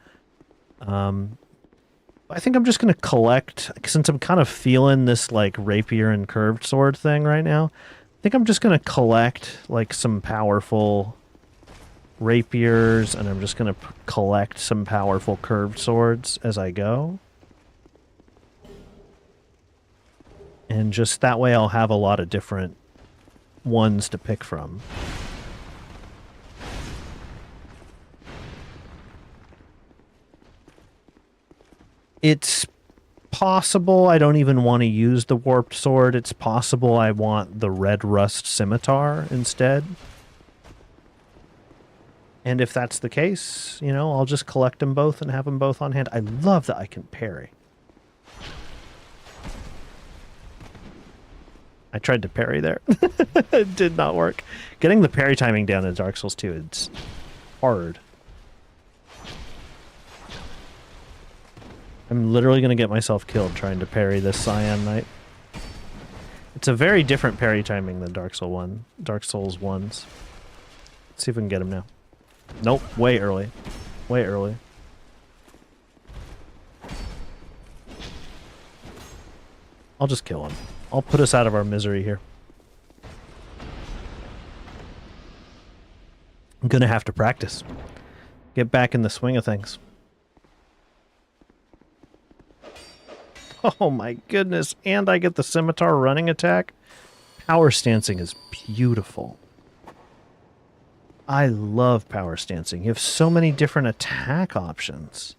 Speaker 1: I think I'm just going to collect, since I'm kind of feeling this like rapier and curved sword thing right now. I think I'm just going to collect like some powerful rapiers, and I'm just going to collect some powerful curved swords as I go. And just that way I'll have a lot of different ones to pick from. It's possible I don't even want to use the warped sword. It's possible I want the red rust scimitar instead. And if that's the case, you know, I'll just collect them both and have them both on hand. I love that I can parry. I tried to parry there. It did not work. Getting the parry timing down in Dark Souls 2, it's hard. I'm literally going to get myself killed trying to parry this Cyan Knight. It's a very different parry timing than Dark Souls 1's. Let's see if we can get him now. Nope, way early. Way early. I'll just kill him. I'll put us out of our misery here. I'm gonna have to practice. Get back in the swing of things. Oh my goodness, and I get the scimitar running attack. Power stancing is beautiful. I love power stancing. You have so many different attack options.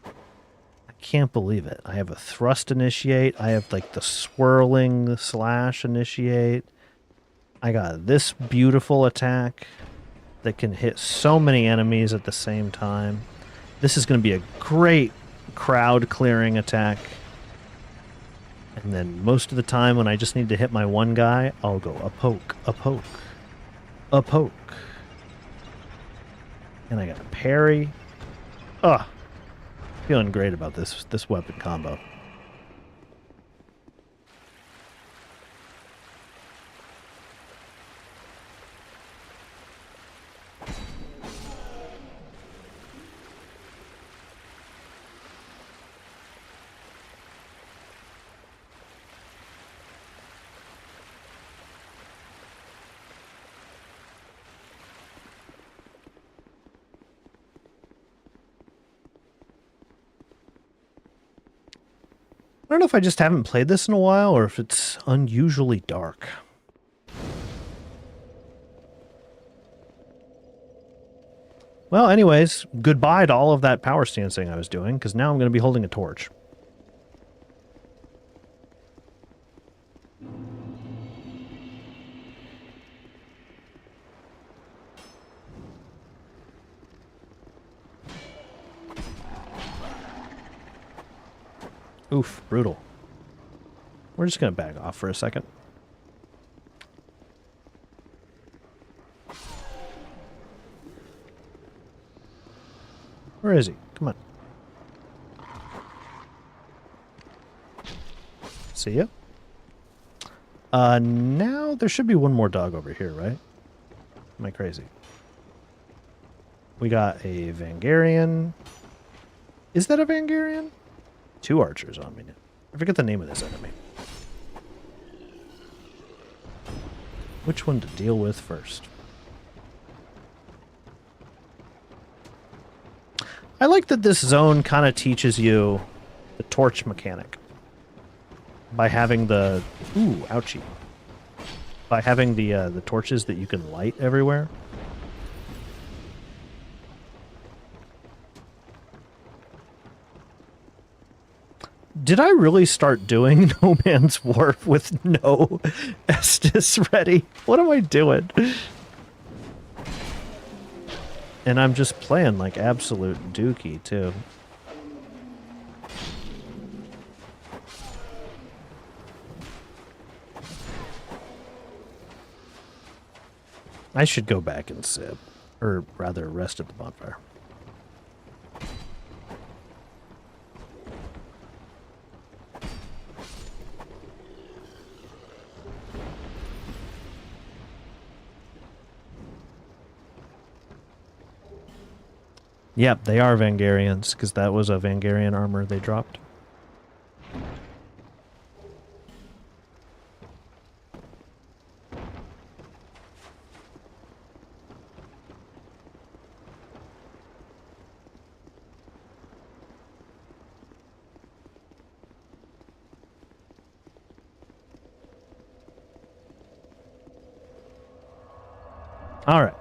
Speaker 1: I can't believe it. I have a thrust initiate. I have like the swirling slash initiate. I got this beautiful attack that can hit so many enemies at the same time. This is going to be a great crowd clearing attack. And then most of the time when I just need to hit my one guy, I'll go a poke, a poke, a poke. And I got a parry. Ugh. Feeling great about this weapon combo. I don't know if I just haven't played this in a while or if it's unusually dark. Well, anyways, goodbye to all of that power stancing I was doing, because now I'm going to be holding a torch. Oof, brutal. We're just going to back off for a second. Where is he? Come on. See ya. Now there should be one more dog over here, right? Am I crazy? We got a Vangarian. Is that a Vangarian? Two archers on me now. I forget the name of this enemy. Which one to deal with first? I like that this zone kind of teaches you the torch mechanic. By having the... Ooh, ouchie. By having the torches that you can light everywhere. Did I really start doing No Man's Warp with no Estus ready? What am I doing? And I'm just playing like absolute dookie, too. I should go back and sip. Or rather, rest at the bonfire. Yep, they are Vangarians, because that was a Vangarian armor they dropped. All right.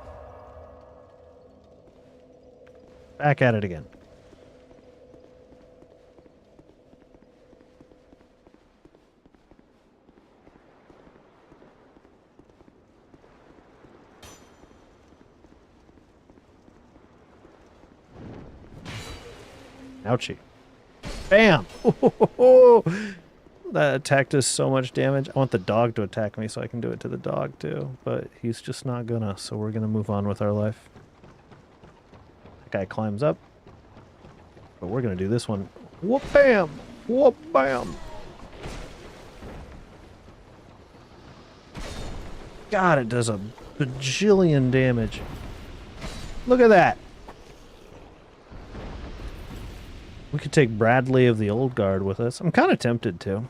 Speaker 1: Back at it again. Ouchie. Bam! That attack does so much damage. I want the dog to attack me so I can do it to the dog too, but he's just not gonna, so we're gonna move on with our life. That guy climbs up, but we're gonna do this one. Whoop bam! Whoop bam! God, it does a bajillion damage. Look at that! We could take Bradley of the Old Guard with us. I'm kind of tempted to.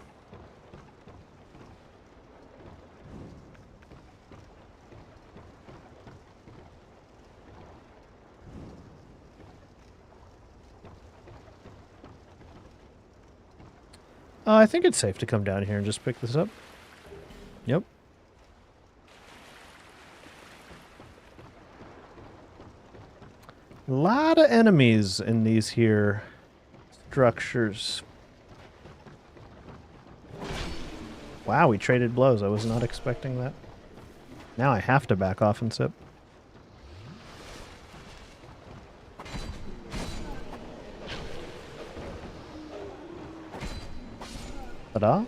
Speaker 1: I think it's safe to come down here and just pick this up. Yep. A lot of enemies in these here structures. Wow, we traded blows. I was not expecting that. Now I have to back off and sip. Ta-da.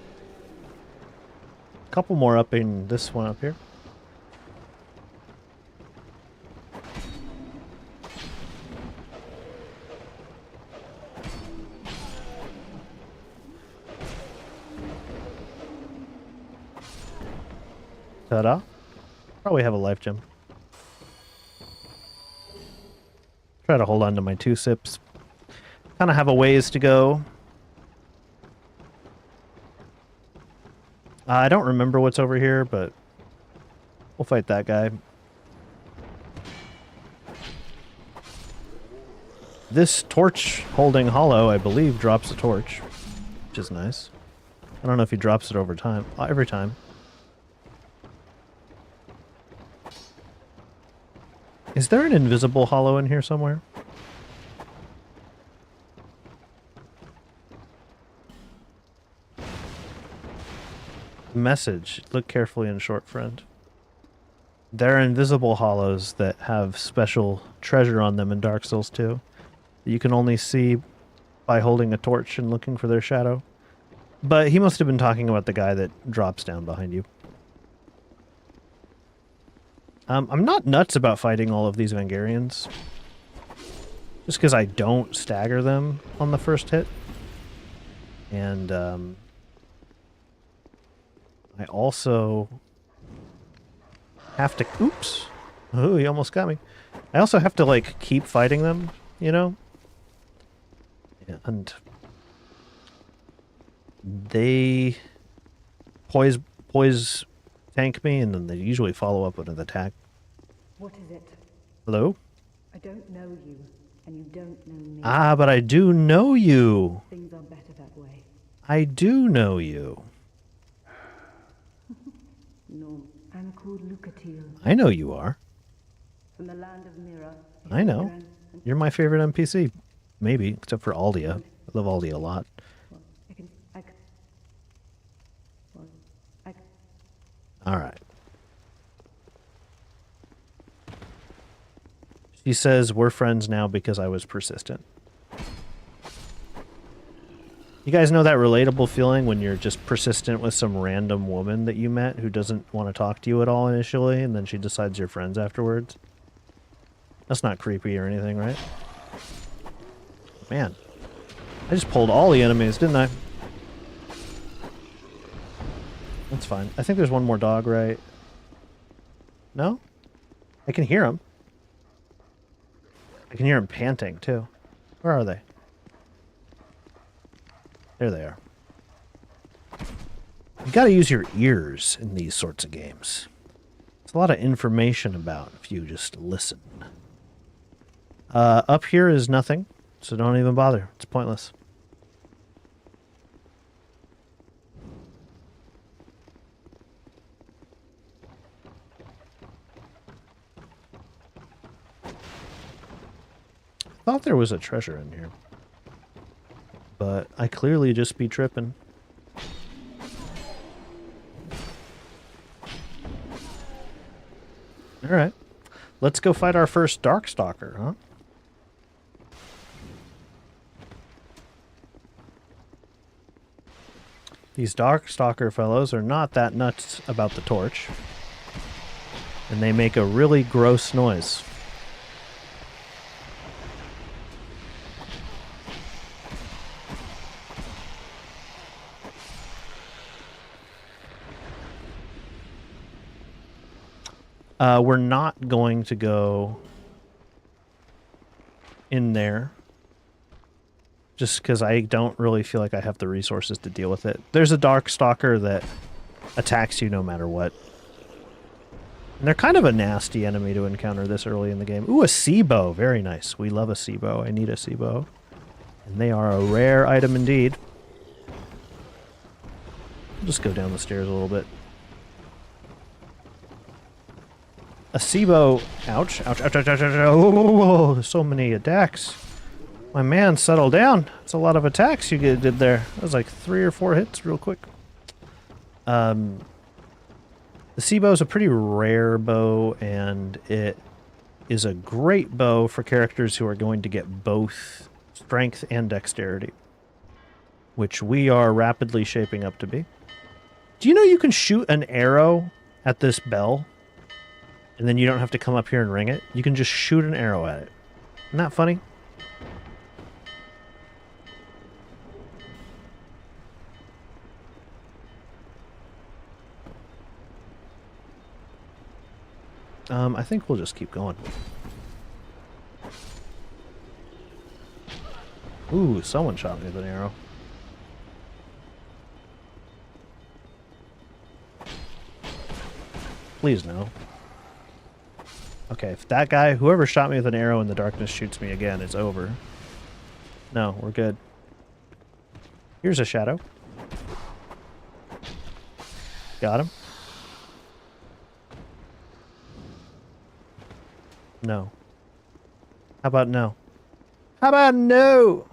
Speaker 1: Couple more up in this one up here. Ta-da. Probably have a life gem. Try to hold on to my 2 sips. Kind of have a ways to go. I don't remember what's over here, but we'll fight that guy. This torch holding hollow, I believe, drops a torch, which is nice. I don't know if he drops it over time. Every time. Is there an invisible hollow in here somewhere? Message. Look carefully and short, friend. There are invisible hollows that have special treasure on them in Dark Souls 2. That you can only see by holding a torch and looking for their shadow. But he must have been talking about the guy that drops down behind you. I'm not nuts about fighting all of these Vangarians. Just because I don't stagger them on the first hit. And, I also have to... Oops! Oh, he almost got me. I also have to, like, keep fighting them, you know? And... they... poise tank me, and then they usually follow up with an attack.
Speaker 5: What is it?
Speaker 1: Hello?
Speaker 5: I don't know you, and you don't know me.
Speaker 1: Ah, but I do know you!
Speaker 5: Things are better that way.
Speaker 1: I do know you.
Speaker 5: No, I'm called Lucatil,
Speaker 1: I know you are.
Speaker 5: from the land of Mira.
Speaker 1: I know. You're my favorite NPC. Maybe, except for Aldia. I love Aldia a lot. Alright. She says, we're friends now because I was persistent. You guys know that relatable feeling when you're just persistent with some random woman that you met who doesn't want to talk to you at all initially, and then she decides you're friends afterwards? That's not creepy or anything, right? Man. I just pulled all the enemies, didn't I? That's fine. I think there's one more dog, right? No? I can hear him. I can hear him panting, too. Where are they? There they are. You gotta use your ears in these sorts of games. There's a lot of information about if you just listen. Up here is nothing, so don't even bother. It's pointless. Thought there was a treasure in here. But I clearly just be tripping. Alright. Let's go fight our first Darkstalker, huh? These Darkstalker fellows are not that nuts about the torch. And they make a really gross noise. We're not going to go in there just because I don't really feel like I have the resources to deal with it. There's a Darkstalker that attacks you no matter what. And they're kind of a nasty enemy to encounter this early in the game. Ooh, a sea bow. Very nice. We love a sea bow. I need a sea bow. And they are a rare item indeed. I'll just go down the stairs a little bit. A Sibo. Ouch. Ouch, ouch, ouch, ouch, ouch. Oh, so many attacks. My man, settle down. That's a lot of attacks you did there. That was like 3 or 4 hits real quick. The Sibo is a pretty rare bow, and it is a great bow for characters who are going to get both strength and dexterity, which we are rapidly shaping up to be. Do you know you can shoot an arrow at this bell? And then you don't have to come up here and ring it. You can just shoot an arrow at it. Isn't that funny? I think we'll just keep going. Ooh, someone shot me with an arrow. Please no. Okay, if that guy, whoever shot me with an arrow in the darkness shoots me again, it's over. No, we're good. Here's a shadow. Got him. No. How about no? How about no?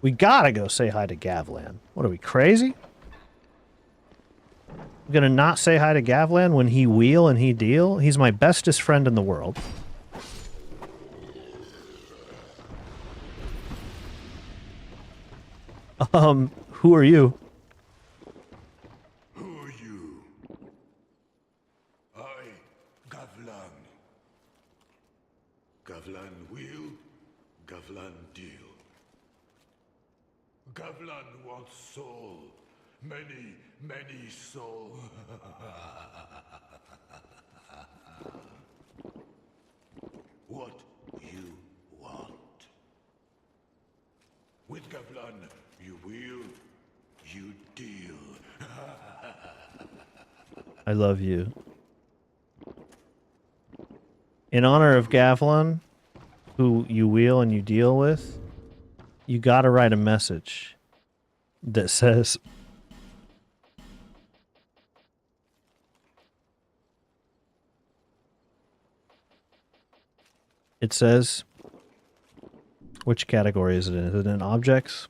Speaker 1: We gotta go say hi to Gavlan. What are we, crazy? I'm gonna not say hi to Gavlan when he wheel and he deal? He's my bestest friend in the world. Who are you?
Speaker 4: Who are you? I, Gavlan. Gavlan wheel, Gavlan deal. Gavlan wants soul. Many, many soul. What you want? With Gavlan, you wheel, you deal.
Speaker 1: I love you. In honor of Gavlan, who you wheel and you deal with, you gotta write a message that says, it says, which category is it in? Is it in objects?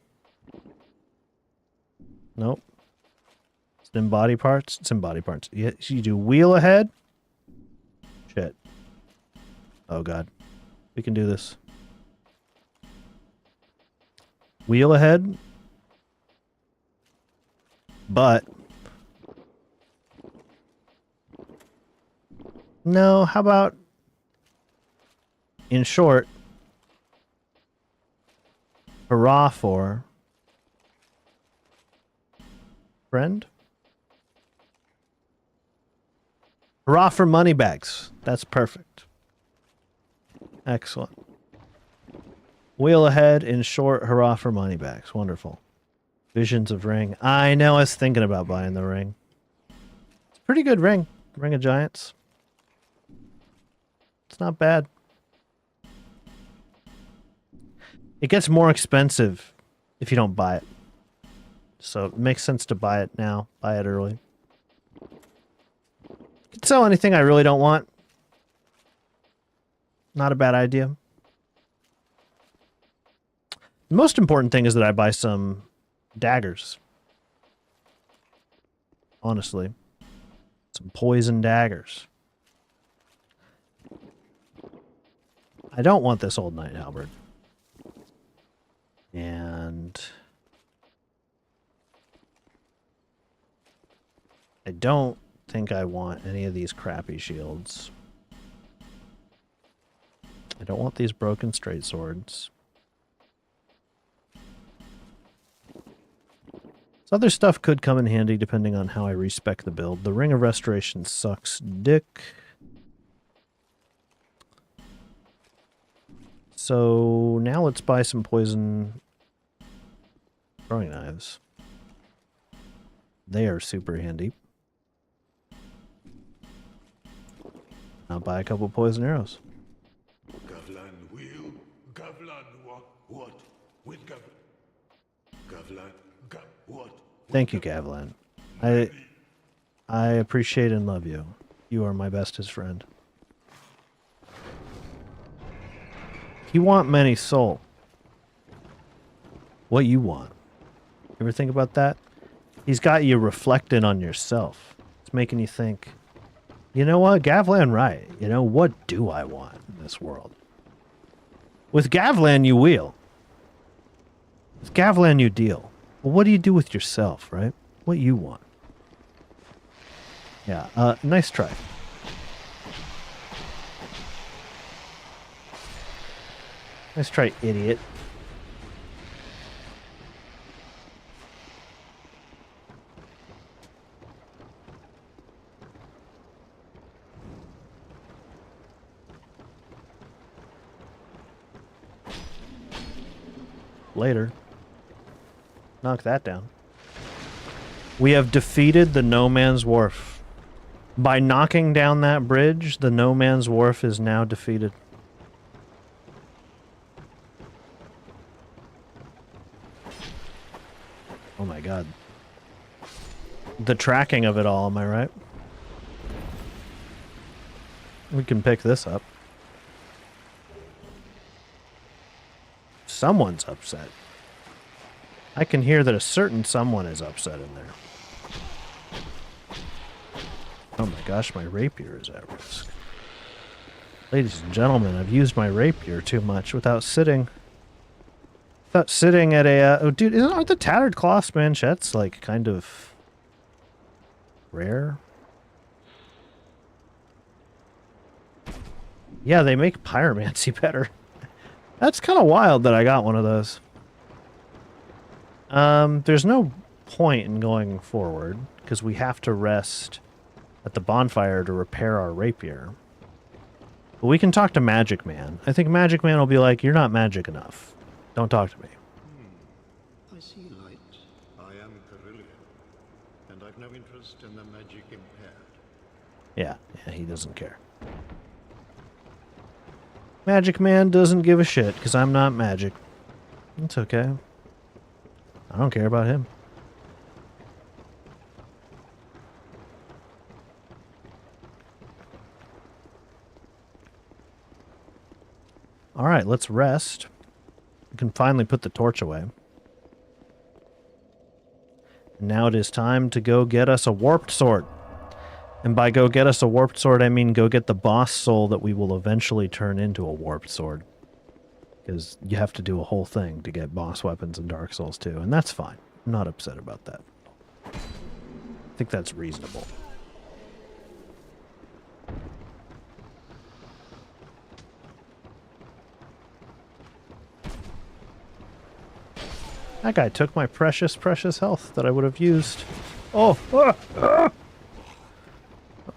Speaker 1: Nope. It's in body parts? It's in body parts. You do wheel ahead? Shit. Oh god. We can do this. Wheel ahead. But. No, how about, in short, hurrah for friend? Hurrah for money bags. That's perfect. Excellent. Wheel ahead, in short, hurrah for money bags. Wonderful. Visions of ring. I know, I was thinking about buying the ring. It's a pretty good ring. Ring of Giants. It's not bad. It gets more expensive if you don't buy it. So it makes sense to buy it now. Buy it early. Could sell anything I really don't want. Not a bad idea. The most important thing is that I buy some daggers. Honestly. Some poison daggers. I don't want this old knight halberd. And I don't think I want any of these crappy shields. I don't want these broken straight swords. This other stuff could come in handy depending on how I respec the build. The Ring of Restoration sucks dick. So now let's buy some poison throwing knives. They are super handy. I'll buy a couple poison arrows.
Speaker 4: Gavlan will. Gavlan what? With Gavlan. What?
Speaker 1: Thank you, Gavlan. I appreciate and love you. You are my bestest friend. You want many soul. What you want? Ever think about that? He's got you reflecting on yourself. It's making you think, you know what, Gavlan right. You know, what do I want in this world? With Gavlan you wheel. With Gavlan you deal. Well, what do you do with yourself, right? What you want. Yeah, nice try. Nice try, idiot. Later. Knock that down. We have defeated the No Man's Wharf. By knocking down that bridge, the No Man's Wharf is now defeated. Oh my god. The tracking of it all, am I right? We can pick this up. Someone's upset. I can hear that a certain someone is upset in there. Oh my gosh, my rapier is at risk. Ladies and gentlemen, I've used my rapier too much without sitting. Without sitting at a... oh, dude, aren't the tattered cloth manchettes, like, kind of rare? Yeah, they make pyromancy better. That's kind of wild that I got one of those. There's no point in going forward, because we have to rest at the bonfire to repair our rapier. But we can talk to Magic Man. I think Magic Man will be like, you're not magic enough. Don't talk to me.
Speaker 4: I see light. I am Carillion, and I've no interest in the magic impaired.
Speaker 1: Yeah, he doesn't care. Magic Man doesn't give a shit, because I'm not magic. It's okay. I don't care about him. Alright, let's rest. We can finally put the torch away. And now it is time to go get us a warped sword. And by go get us a warped sword, I mean go get the boss soul that we will eventually turn into a warped sword. Because you have to do a whole thing to get boss weapons in Dark Souls 2, and that's fine. I'm not upset about that. I think that's reasonable. That guy took my precious, precious health that I would have used. Oh! I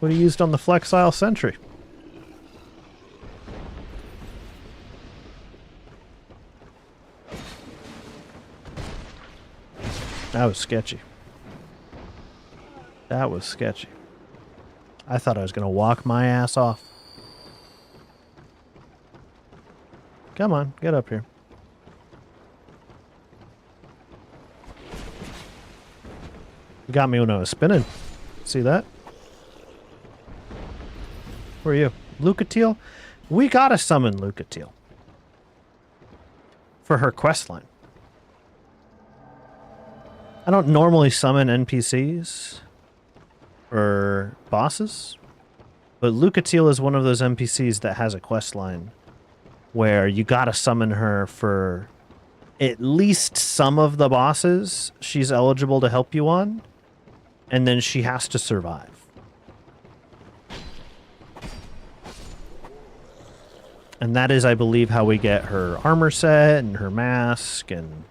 Speaker 1: would have used on the Flexile Sentry. That was sketchy. That was sketchy. I thought I was going to walk my ass off. Come on, get up here. You got me when I was spinning. See that? Who are you? Lucatiel? We gotta summon Lucatiel. For her questline. I don't normally summon NPCs or bosses, but Lucatiel is one of those NPCs that has a questline where you gotta summon her for at least some of the bosses she's eligible to help you on, and then she has to survive. And that is, I believe, how we get her armor set and her mask. And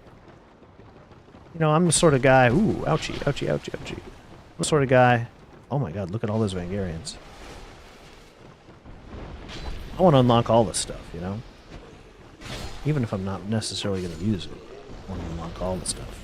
Speaker 1: you know, I'm the sort of guy. Ooh, ouchie, ouchie, ouchie, ouchie. I'm the sort of guy. Oh my god, look at all those Vangarians. I want to unlock all this stuff, you know? Even if I'm not necessarily going to use it, I want to unlock all the stuff.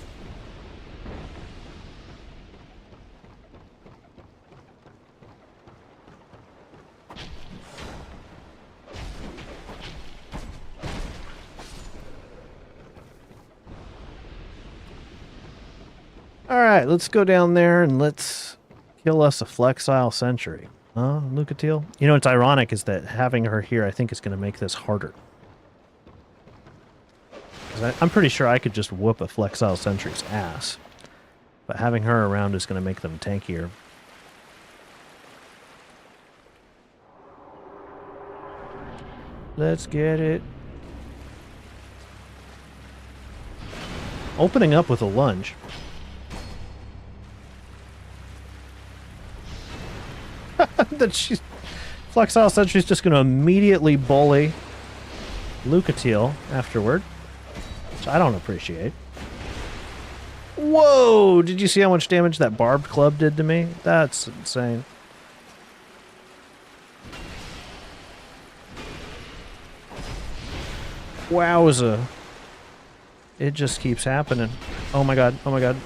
Speaker 1: Alright, let's go down there and let's kill us a Flexile Sentry. Huh, Lucatiel? You know, what's ironic is that having her here, I think, is going to make this harder. I'm pretty sure I could just whoop a Flexile Sentry's ass. But having her around is going to make them tankier. Let's get it. Opening up with a lunge. That she's... Flexile Sentry's just going to immediately bully Lucatiel afterward. Which I don't appreciate. Whoa! Did you see how much damage that barbed club did to me? That's insane. Wowza. It just keeps happening. Oh my god, oh my god.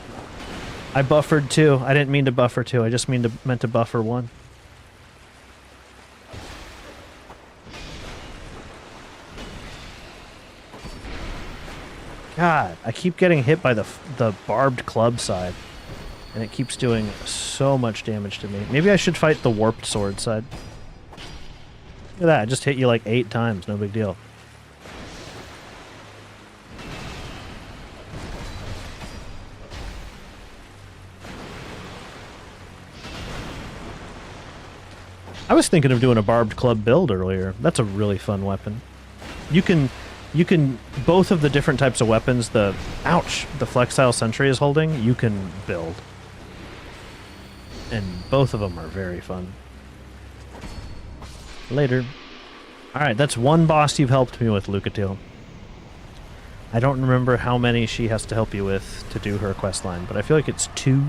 Speaker 1: I buffered two. I didn't mean to buffer two. I just meant to buffer one. God, I keep getting hit by the barbed club side, and it keeps doing so much damage to me. Maybe I should fight the warped sword side. Look at that, I just hit you like 8 times, no big deal. I was thinking of doing a barbed club build earlier. That's a really fun weapon. You can both of the different types of weapons, the Flexile Sentry is holding, you can build. And both of them are very fun. Later. Alright, that's one boss you've helped me with, Lucatiel. I don't remember how many she has to help you with to do her questline, but I feel like it's 2.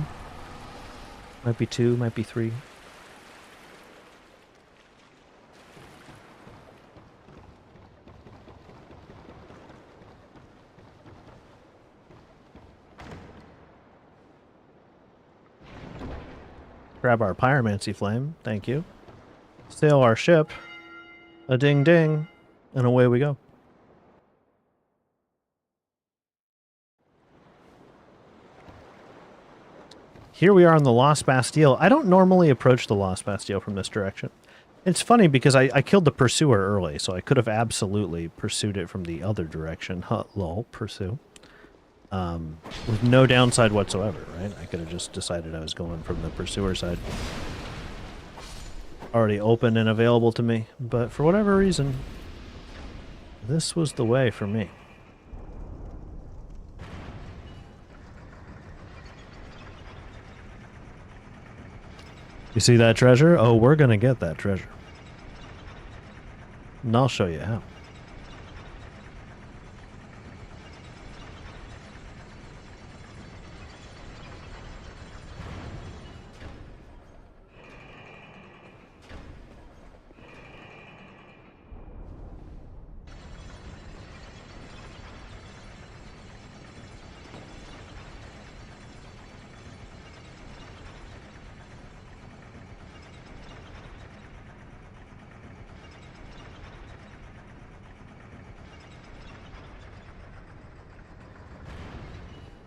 Speaker 1: Might be 2, might be 3. Grab our Pyromancy Flame, thank you. Sail our ship. A ding ding. And away we go. Here we are on the Lost Bastille. I don't normally approach the Lost Bastille from this direction. It's funny because I killed the Pursuer early, so I could have absolutely pursued it from the other direction. Huh, lol, pursue. With no downside whatsoever, right? I could have just decided I was going from the Pursuer side. Already open and available to me, but for whatever reason, this was the way for me. You see that treasure? Oh, we're gonna get that treasure. And I'll show you how.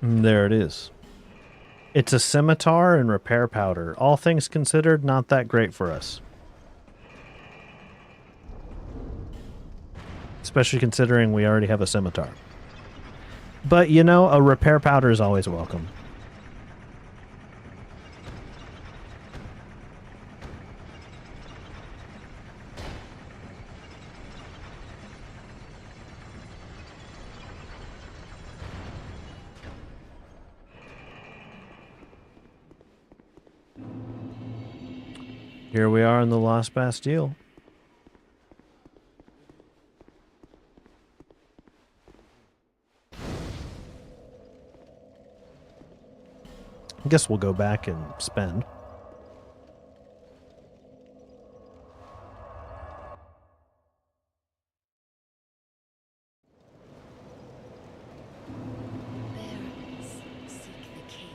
Speaker 1: There it is. It's a scimitar and repair powder. All things considered, not that great for us. especially considering we already have a scimitar. But, you know, a repair powder is always welcome. Here we are in the Lost Bastille. I guess we'll go back and spend.
Speaker 2: Bearers, seek the king,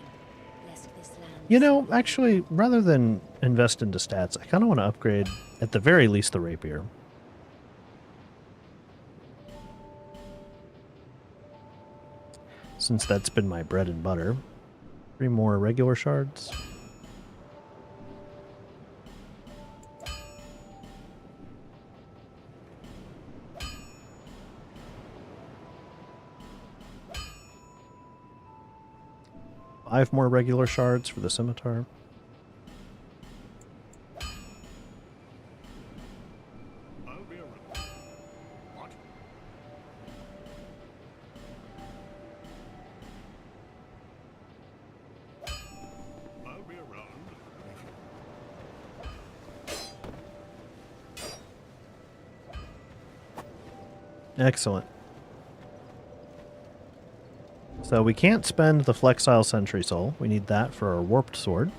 Speaker 2: lest this land...
Speaker 1: You know, actually, rather than invest into stats, I kind of want to upgrade, at the very least, the rapier. Since that's been my bread and butter. 3 more regular shards. Five more regular shards for the scimitar.
Speaker 4: I'll be around. What? I'll be around.
Speaker 1: Excellent. So we can't spend the Flexile Sentry Soul. We need that for our Warped Sword.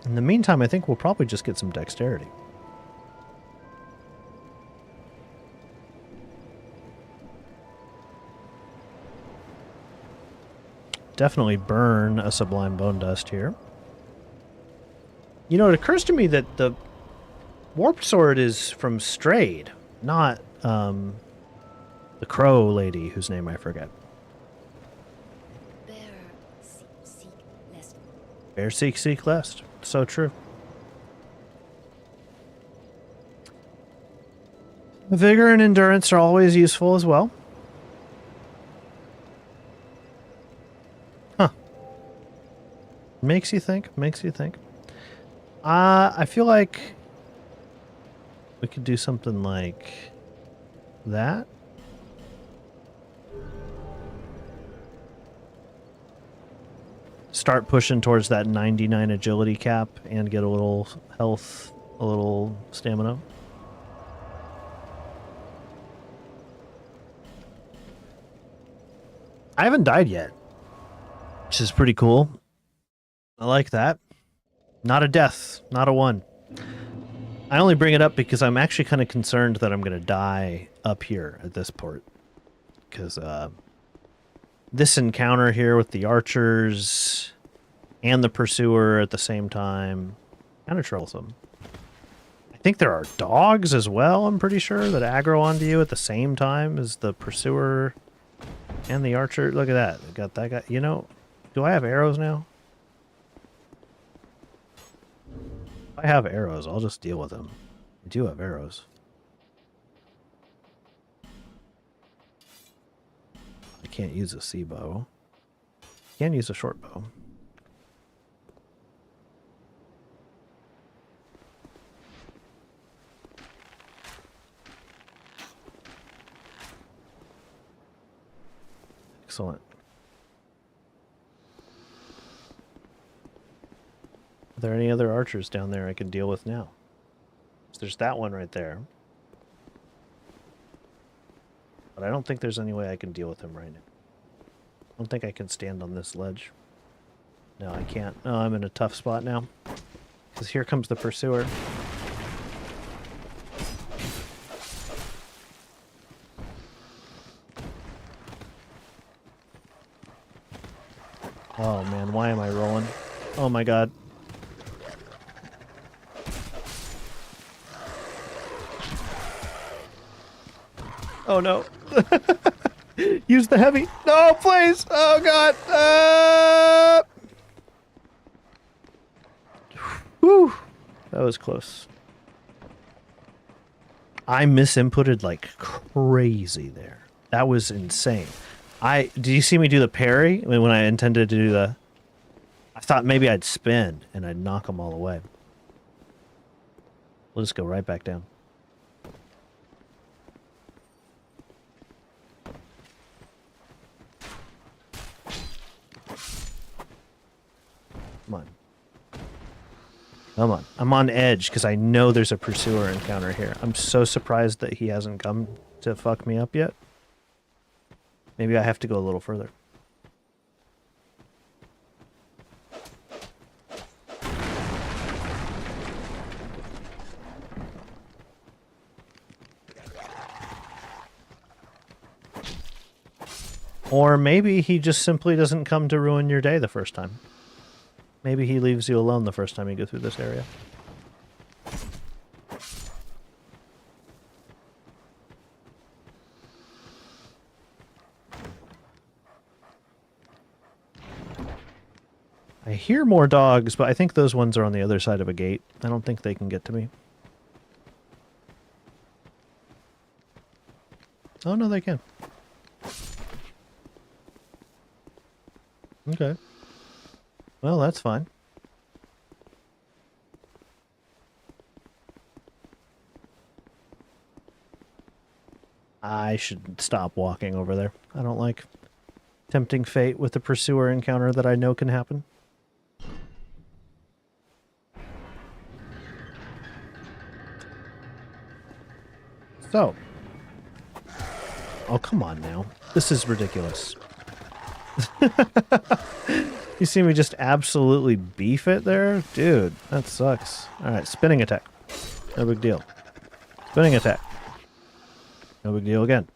Speaker 1: In the meantime, I think we'll probably just get some dexterity. Definitely burn a Sublime Bone Dust here. You know, it occurs to me that the Warped Sword is from Strayed, not the Crow lady whose name I forget.
Speaker 2: Bearer, seek lest...
Speaker 1: Bear seek lest. So true. Vigor and endurance are always useful as well. Huh. Makes you think. Makes you think. I feel like we could do something like that. Start pushing towards that 99 agility cap and get a little health, a little stamina. I haven't died yet, which is pretty cool. I like that. Not a death, not a one. I only bring it up because I'm actually kind of concerned that I'm going to die up here at this port. Because this encounter here with the archers and the pursuer at the same time, kind of troublesome. I think there are dogs as well, I'm pretty sure, that aggro onto you at the same time as the pursuer and the archer. Look at that. I got that guy. You know, do I have arrows now? If I have arrows, I'll just deal with them. I do have arrows. I can't use a sea bow. Can use a short bow. Excellent. Are there any other archers down there I can deal with now? So there's that one right there. But I don't think there's any way I can deal with him right now. I don't think I can stand on this ledge. No, I can't. Oh, I'm in a tough spot now. Because here comes the pursuer. Oh man, why am I rolling? Oh my god. Oh no. Use the heavy. No, please. Oh god. Whew. That was close. I misinputted like crazy there. That was insane. Did you see me do the parry when I intended to do the? I thought maybe I'd spin and I'd knock them all away. We'll just go right back down. Come on. Come on. I'm on edge because I know there's a pursuer encounter here. I'm so surprised that he hasn't come to fuck me up yet. Maybe I have to go a little further. Or maybe he just simply doesn't come to ruin your day the first time. Maybe he leaves you alone the first time you go through this area. I hear more dogs, but I think those ones are on the other side of a gate. I don't think they can get to me. Oh, no, they can. Okay. Well, that's fine. I should stop walking over there. I don't like tempting fate with the pursuer encounter that I know can happen. So. Oh, come on now. This is ridiculous. You see me just absolutely beef it there? Dude, that sucks. Alright, spinning attack. No big deal. Spinning attack. No big deal again.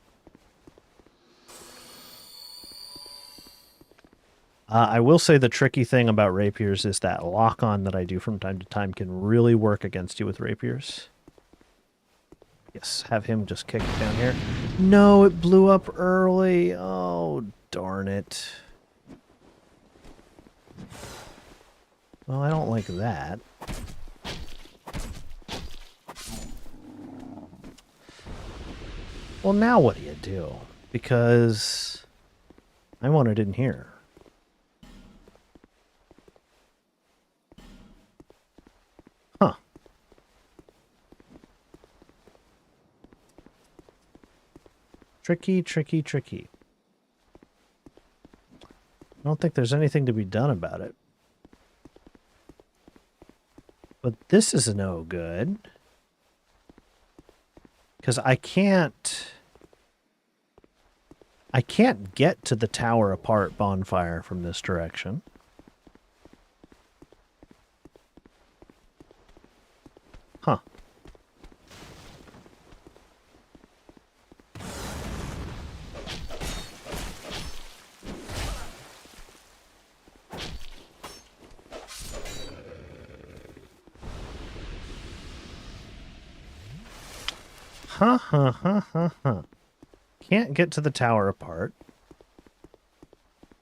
Speaker 1: I will say the tricky thing about rapiers is that lock-on that I do from time to time can really work against you with rapiers. Yes, have him just kick it down here. No, it blew up early. Oh, darn it. Well, I don't like that. Well, now what do you do? Because I want it in here. Huh. Tricky, tricky, tricky. I don't think there's anything to be done about it. But this is no good. Because I can't get to the tower apart bonfire from this direction. Huh. Can't get to the tower apart.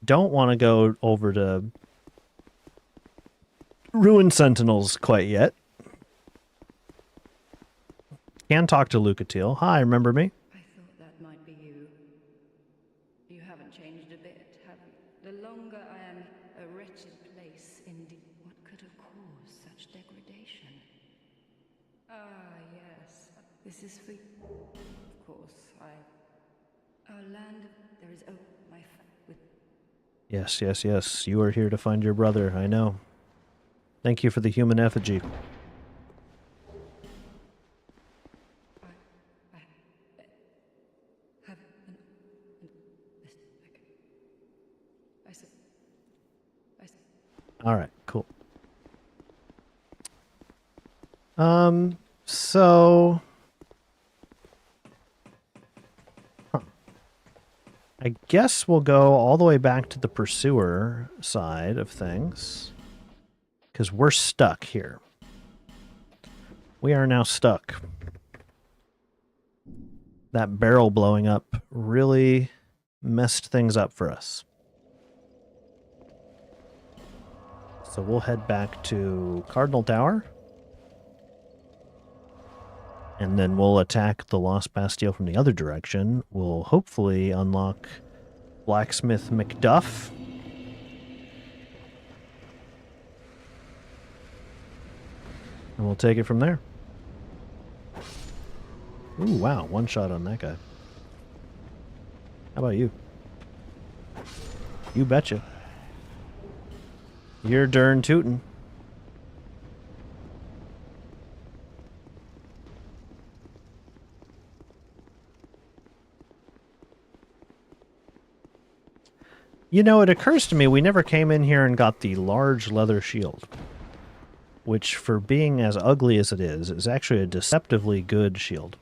Speaker 1: Don't want to go over to Ruined Sentinels quite yet. Can talk to Lucatiel. Hi, remember me?
Speaker 5: I thought that might be you. You haven't changed a bit, have you? The longer I am a wretched place, indeed. What could have caused such degradation? Ah, yes. This is for... Of course, Our land, there is... Oh, my... With...
Speaker 1: Yes, yes, yes. You are here to find your brother, I know. Thank you for the human effigy. Alright, cool. So... Huh. I guess we'll go all the way back to the pursuer side of things. Because we're stuck here. We are now stuck. That barrel blowing up really messed things up for us. So we'll head back to Cardinal Tower. And then we'll attack the Lost Bastille from the other direction. We'll hopefully unlock Blacksmith Macduff. And we'll take it from there. Ooh, wow. One shot on that guy. How about you? You betcha. You're darn tootin'. You know, it occurs to me we never came in here and got the large leather shield. Which, for being as ugly as it is actually a deceptively good shield.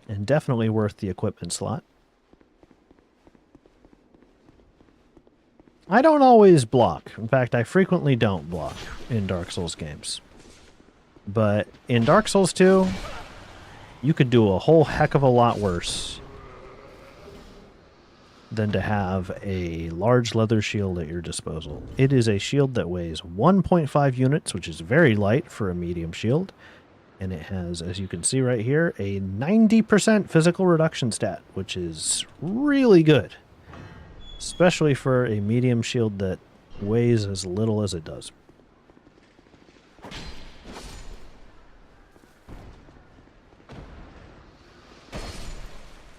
Speaker 1: And definitely worth the equipment slot. I don't always block. In fact, I frequently don't block in Dark Souls games. But in Dark Souls 2, you could do a whole heck of a lot worse than to have a large leather shield at your disposal. It is a shield that weighs 1.5 units, which is very light for a medium shield. And it has, as you can see right here, a 90% physical reduction stat, which is really good. Especially for a medium shield that weighs as little as it does.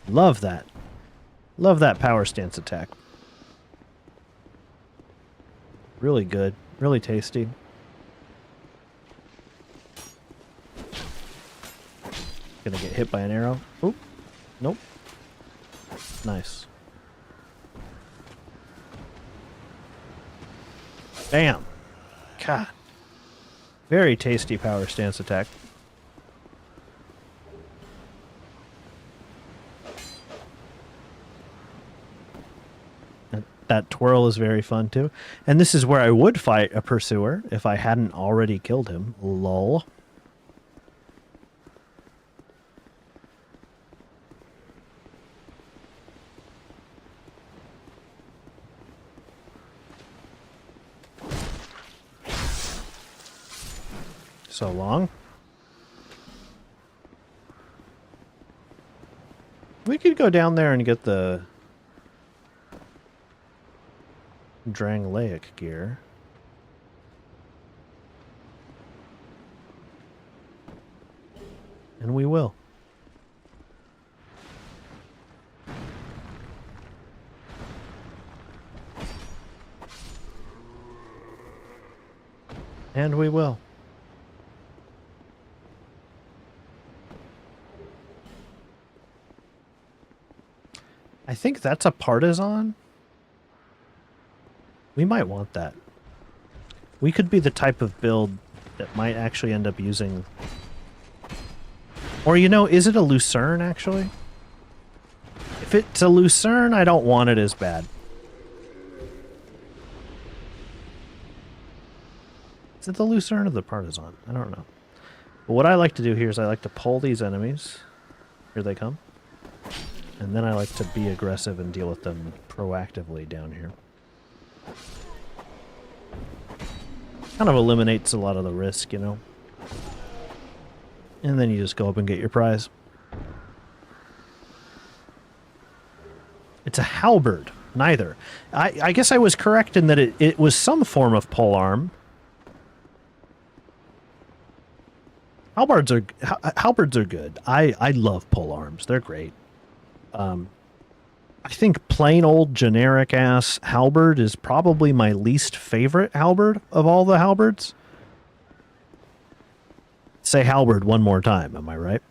Speaker 1: Love that. Love that power stance attack. Really good. Really tasty. Gonna get hit by an arrow. Oop. Nope. Nice. Bam. God. Very tasty power stance attack. That twirl is very fun too. And this is where I would fight a pursuer if I hadn't already killed him. Lol. So long. We could go down there and get the Drangleic gear. And we will. And we will. I think that's a partisan. We might want that. We could be the type of build that might actually end up using... Or, you know, is it a Lucerne, actually? If it's a Lucerne, I don't want it as bad. Is it the Lucerne or the Partisan? I don't know. But what I like to do here is I like to pull these enemies. Here they come. And then I like to be aggressive and deal with them proactively down here. Kind of eliminates a lot of the risk, you know. And then you just go up and get your prize. It's a halberd. Neither. I guess I was correct in that it was some form of polearm. Halberds are good. I love polearms. They're great. I think plain old generic ass halberd is probably my least favorite halberd of all the halberds. Say halberd one more time, am I right?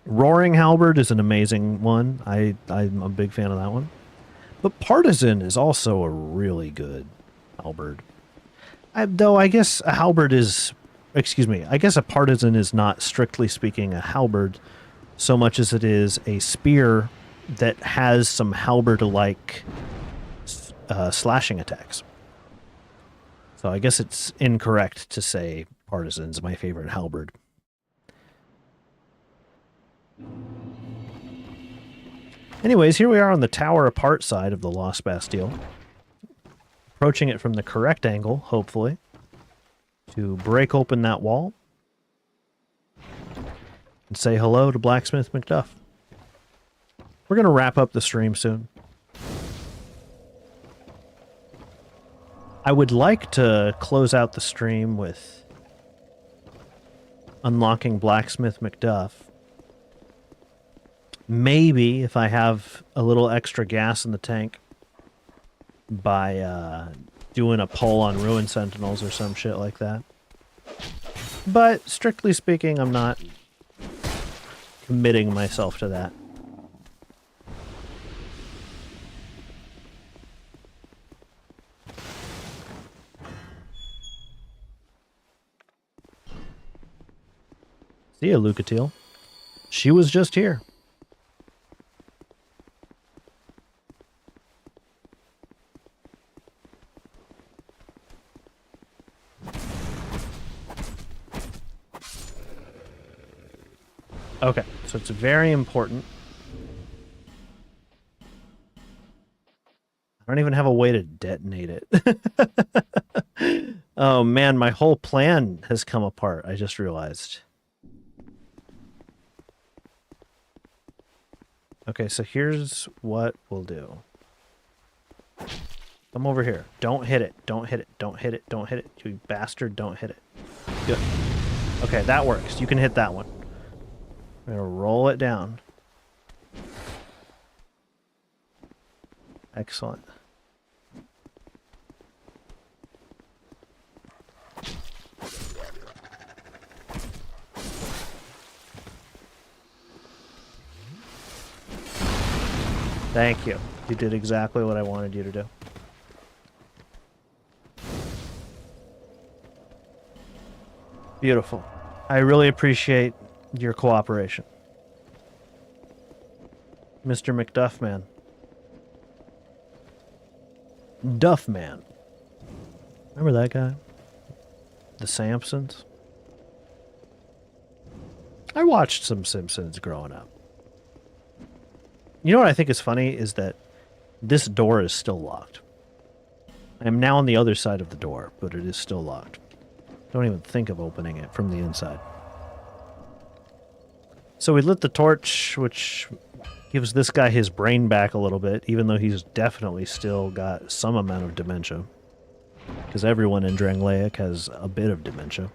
Speaker 1: Roaring halberd is an amazing one. I'm a big fan of that one. But partisan is also a really good halberd. Though I guess a halberd is... Excuse me. I guess a partisan is not, strictly speaking, a halberd so much as it is a spear that has some halberd-like slashing attacks. So I guess it's incorrect to say partisan's my favorite halberd. Anyways, here we are on the tower apart side of the Lost Bastille. Approaching it from the correct angle, hopefully, to break open that wall and say hello to Blacksmith Macduff. We're going to wrap up the stream soon. I would like to close out the stream with unlocking Blacksmith Macduff. Maybe, if I have a little extra gas in the tank, by doing a pull on Ruin Sentinels or some shit like that. But, strictly speaking, I'm not committing myself to that. See ya, Lucatiel. She was just here. Okay, so it's very important. I don't even have a way to detonate it. Oh man, my whole plan has come apart, I just realized. Okay, so here's what we'll do. Come over here. Don't hit it. Don't hit it. Don't hit it. Don't hit it. You bastard, don't hit it. Good. Okay, that works. You can hit that one. I'm going to roll it down. Excellent. Thank you. You did exactly what I wanted you to do. Beautiful. I really appreciate your cooperation. Mr. McDuffman. Duffman. Remember that guy? The Simpsons? I watched some Simpsons growing up. You know what I think is funny is that this door is still locked. I am now on the other side of the door, but it is still locked. Don't even think of opening it from the inside. So we lit the torch, which gives this guy his brain back a little bit, even though he's definitely still got some amount of dementia. Because everyone in Drangleic has a bit of dementia.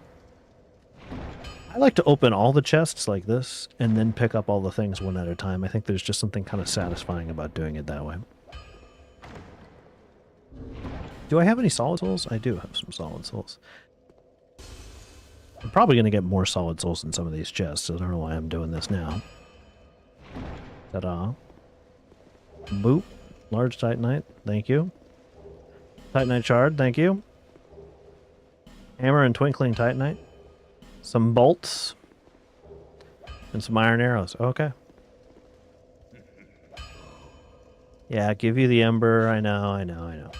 Speaker 1: I like to open all the chests like this, and then pick up all the things one at a time. I think there's just something kind of satisfying about doing it that way. Do I have any solid souls? I do have some solid souls. I'm probably going to get more solid souls in some of these chests. I don't know why I'm doing this now. Ta-da. Boop. Large Titanite. Thank you. Titanite shard. Thank you. Hammer and twinkling Titanite. Some bolts. And some iron arrows. Okay. Yeah, give you the ember. I know.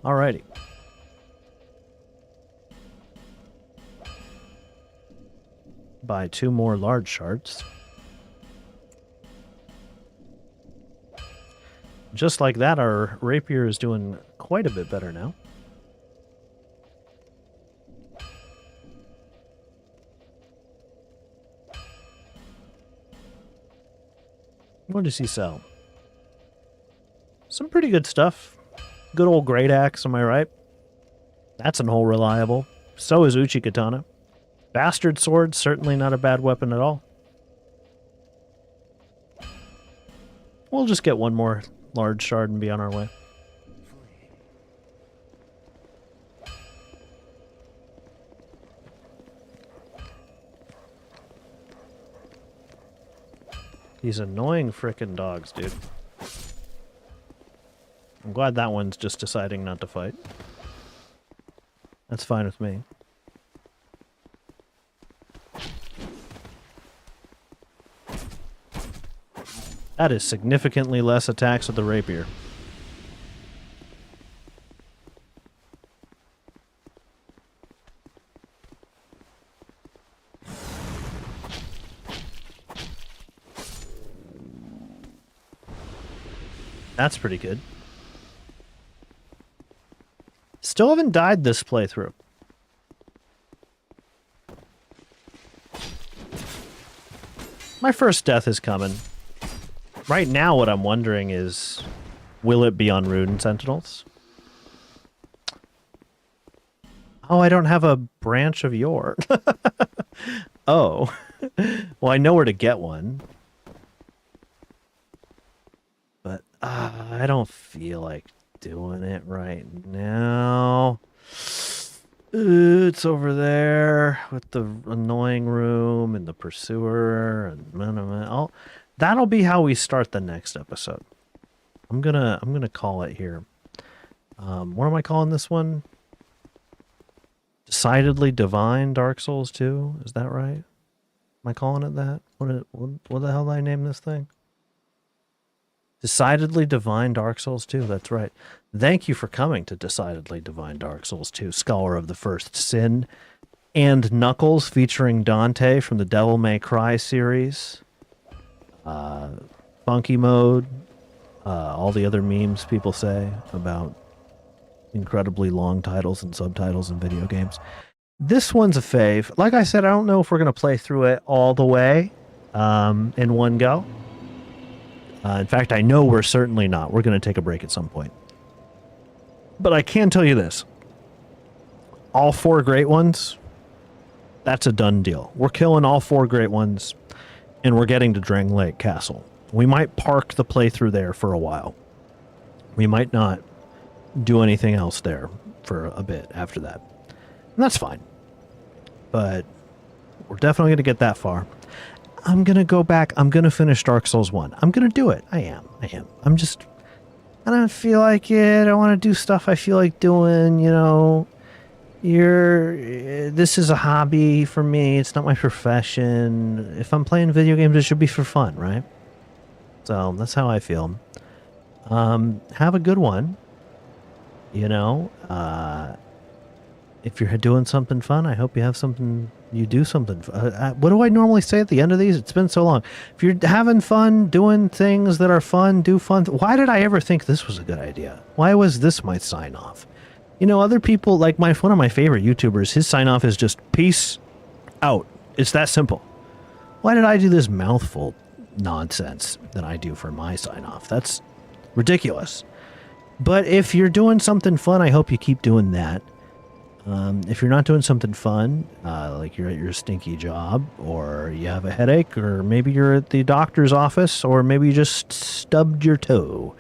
Speaker 1: Alrighty. Buy 2 more large shards. Just like that, our rapier is doing quite a bit better now. What does he sell? Some pretty good stuff. Good old great axe, am I right? That's an whole reliable. So is Uchi Katana. Bastard sword, certainly not a bad weapon at all. We'll just get one more large shard and be on our way. These annoying frickin' dogs, dude. I'm glad that one's just deciding not to fight. That's fine with me. That is significantly less attacks with the rapier. That's pretty good. Still haven't died this playthrough. My first death is coming. Right now, what I'm wondering is, will it be on Rune Sentinels? Oh, I don't have a branch of yore. Oh. Well, I know where to get one. But I don't feel like doing it right now. It's over there with the annoying room and the pursuer and that'll be how we start the next episode. I'm gonna call it here. What am I calling this one? Decidedly Divine Dark Souls 2? Is that right? Am I calling it that? What the hell did I name this thing? Decidedly Divine Dark Souls 2, that's right. Thank you for coming to Decidedly Divine Dark Souls 2, Scholar of the First Sin, and Knuckles featuring Dante from the Devil May Cry series, Funky Mode, all the other memes people say about incredibly long titles and subtitles in video games. This one's a fave. Like I said, I don't know if we're going to play through it all the way in one go. In fact, I know we're certainly not. We're going to take a break at some point. But I can tell you this. All 4 great ones, that's a done deal. We're killing all 4 great ones, and we're getting to Drangleic Castle. We might park the playthrough there for a while. We might not do anything else there for a bit after that. And that's fine. But we're definitely going to get that far. I'm going to go back. I'm going to finish Dark Souls 1. I'm going to do it. I am. I don't feel like it. I want to do stuff I feel like doing, you know. This is a hobby for me. It's not my profession. If I'm playing video games, it should be for fun, right? So that's how I feel. Have a good one. You know, if you're doing something fun, I hope you have something, you do something. What do I normally say at the end of these? It's been so long. If you're having fun, doing things that are fun, do fun. Why did I ever think this was a good idea? Why was this my sign off? You know, other people, like one of my favorite YouTubers, his sign off is just peace out. It's that simple. Why did I do this mouthful nonsense that I do for my sign off? That's ridiculous. But if you're doing something fun, I hope you keep doing that. If you're not doing something fun, like you're at your stinky job, or you have a headache, or maybe you're at the doctor's office, or maybe you just stubbed your toe,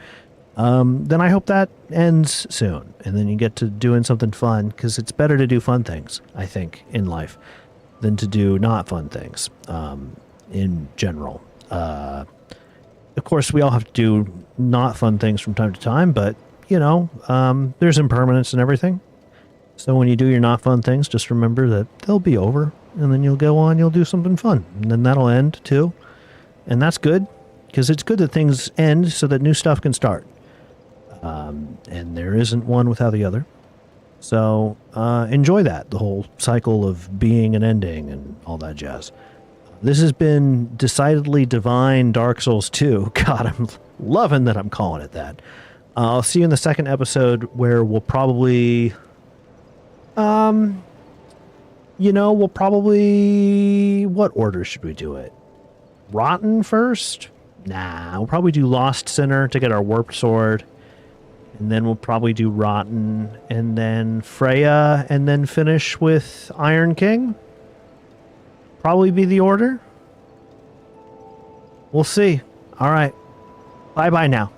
Speaker 1: then I hope that ends soon. And then you get to doing something fun, because it's better to do fun things, I think, in life, than to do not fun things, in general. Of course, we all have to do not fun things from time to time, but, you know, there's impermanence and everything. So when you do your not fun things, just remember that they'll be over, and then you'll go on, you'll do something fun, and then that'll end too. And that's good, because it's good that things end so that new stuff can start. And there isn't one without the other. So enjoy that, the whole cycle of being and ending and all that jazz. This has been Decidedly Divine Dark Souls 2. God, I'm loving that I'm calling it that. I'll see you in the second episode, where we'll probably... you know, we'll probably... What order should we do it? Rotten first? Nah, we'll probably do Lost Sinner to get our Warped Sword. And then we'll probably do Rotten, and then Freya, and then finish with Iron King. Probably be the order. We'll see. All right. Bye-bye now.